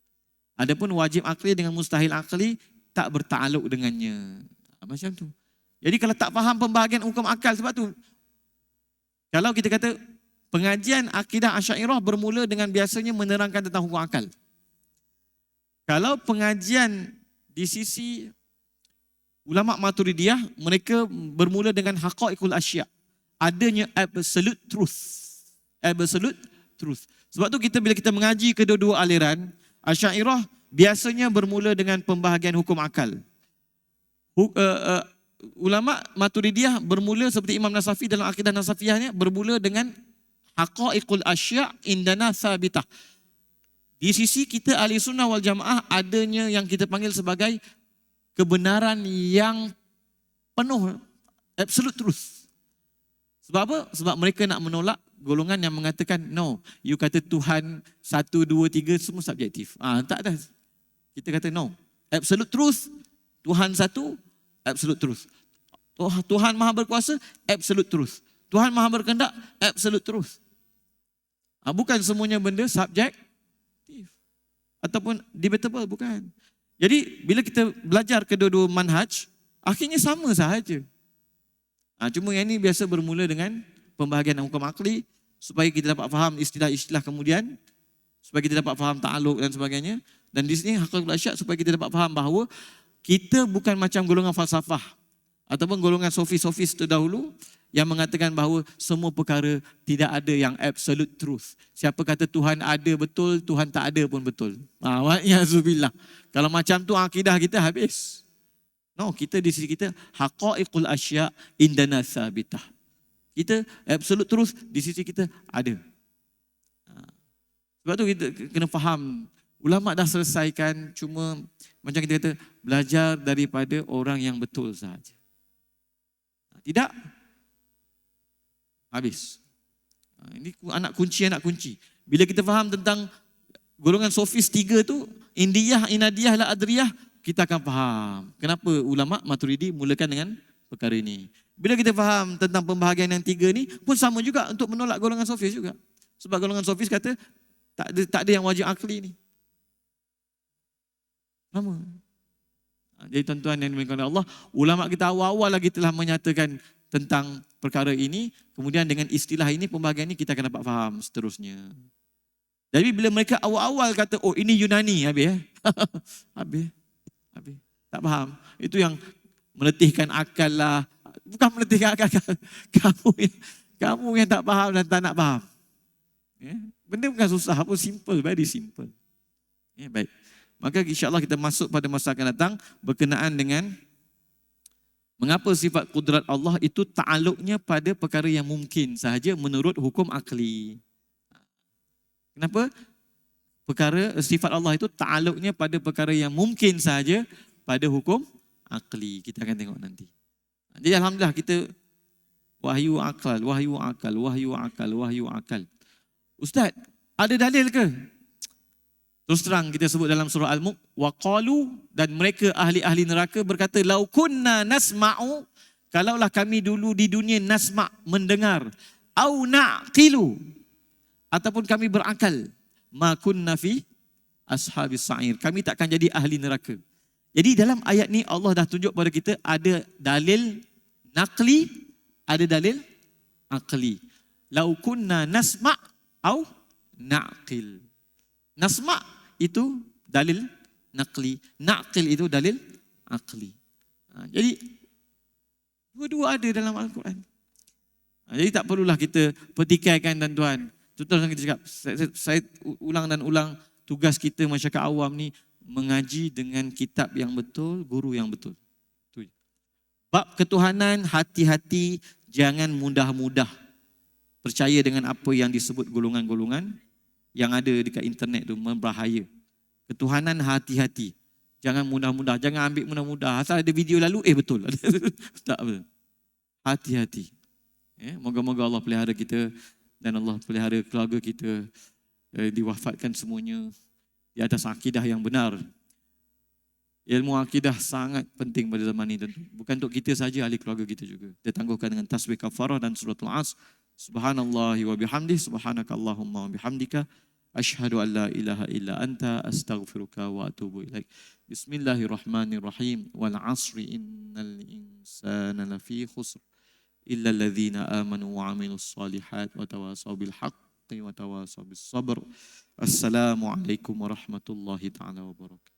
Speaker 1: Adapun wajib akli dengan mustahil akli tak bertakluk dengannya. Macam tu. Jadi kalau tak faham pembahagian hukum akal, sebab tu kalau kita kata pengajian akidah Asy'ariyah bermula dengan biasanya menerangkan tentang hukum akal. Kalau pengajian di sisi ulama Maturidiyah, mereka bermula dengan haqaiqul asya', adanya absolute truth. Absolute truth. Sebab tu bila kita mengaji kedua-dua aliran, Asy'ariyah biasanya bermula dengan pembahagian hukum akal. Ulama Maturidiyah bermula seperti Imam Nasafi dalam akidah Nasafiyahnya, bermula dengan haqaiqul asya' indana thabitah. Di sisi kita ahli sunnah wal jamaah adanya yang kita panggil sebagai kebenaran yang penuh, absolute truth. Sebab apa? Sebab mereka nak menolak golongan yang mengatakan, no, you kata Tuhan 1, 2, 3 semua subjektif. Tak ada. Kita kata no, absolute truth, Tuhan satu, absolute truth. Tuhan Maha Berkuasa, absolute truth. Tuhan Maha Berkehendak, absolute truth. Bukan semuanya benda subjektif ataupun debatable, bukan. Jadi bila kita belajar kedua-dua manhaj, akhirnya sama sahaja. Cuma yang ini biasa bermula dengan pembahagian hukum akli supaya kita dapat faham istilah-istilah kemudian, supaya kita dapat faham ta'aluk dan sebagainya. Dan di sini haqaiqul asya' supaya kita dapat faham bahawa kita bukan macam golongan falsafah ataupun golongan sofis-sofis terdahulu yang mengatakan bahawa semua perkara tidak ada yang absolute truth. Siapa kata Tuhan ada betul, Tuhan tak ada pun betul. Wa'iyahzubillah. Kalau macam tu akidah kita habis. No, kita di sisi kita haqaiqul asya' indana thabitah. Kita absolute truth di sisi kita ada. Sebab tu kita kena faham. Ulama dah selesaikan, cuma macam kita kata belajar daripada orang yang betul sahaja. Tidak, habis. Ini anak kunci. Bila kita faham tentang golongan sofis 3 tu, Indiyah, Inadiyah, la Adriyah, kita akan faham kenapa ulama Maturidi mulakan dengan perkara ini. Bila kita faham tentang pembahagian yang 3 ni, pun sama juga untuk menolak golongan sofis juga. Sebab golongan sofis kata tak ada yang wajib akli ni. Sama. Jadi tuan-tuan yang dimuliakan oleh Allah, ulama kita awal-awal lagi telah menyatakan tentang perkara ini, kemudian dengan istilah ini, pembahagian ini kita akan dapat faham seterusnya. Jadi bila mereka awal-awal kata, oh ini Yunani, habis. Habis. Tak faham. Itu yang meletihkan akal lah. Bukan meletihkan akal. Kamu yang tak faham dan tak nak faham. Benda bukan susah, pun simple, very simple. Baik. Maka insya-Allah kita masuk pada masa akan datang berkenaan dengan mengapa sifat kudrat Allah itu ta'aluknya pada perkara yang mungkin sahaja menurut hukum akli. Kenapa? Sifat Allah itu ta'aluknya pada perkara yang mungkin sahaja pada hukum akli. Kita akan tengok nanti. Jadi alhamdulillah kita wahyu akal. Ustaz, ada dalil ke? Terus terang kita sebut dalam surah Al-Mulk, waqalu, dan mereka ahli-ahli neraka berkata, lau kunna nasma'u, kalaulah kami dulu di dunia nasma' mendengar, au na'qilu, ataupun kami berakal, ma kunna fi ashabis sa'ir, kami takkan jadi ahli neraka. Jadi dalam ayat ni Allah dah tunjuk pada kita ada dalil naqli, ada dalil aqli. Lau kunna nasma' au na'qil. Nasma' itu dalil naqli, naqil itu dalil aqli. Jadi dua-dua ada dalam Al-Quran. Jadi tak perlulah kita petikaikan tuan-tuan. Tuan-tuan kita cakap, saya ulang dan ulang, tugas kita masyarakat awam ni mengaji dengan kitab yang betul, guru yang betul. Bab ketuhanan, hati-hati, jangan mudah-mudah percaya dengan apa yang disebut golongan-golongan yang ada dekat internet tu, berbahaya. Ketuhanan, hati-hati. Jangan mudah-mudah, jangan ambil mudah-mudah. Asal ada video lalu, betul. Tak betul. Hati-hati. Moga-moga Allah pelihara kita dan Allah pelihara keluarga kita, diwafatkan semuanya di atas akidah yang benar. Ilmu akidah sangat penting pada zaman ini tentu. Bukan untuk kita saja, ahli keluarga kita juga. Kita tangguhkan dengan tasbih kafarah dan suratul As. Subhanallahi wa bihamdih, subhanakallahumma wa bihamdika, asyhadu an la ilaha illa anta, astaghfiruka wa atubu ilaik. Bismillahirrahmanirrahim. Wal asri innal insana lafi khusr illa alladhina amanu wa amilus salihat wa tawasaw bil haqqi wa tawasaw bis sabr. Assalamualaikum warahmatullahi taala wabarakatuh.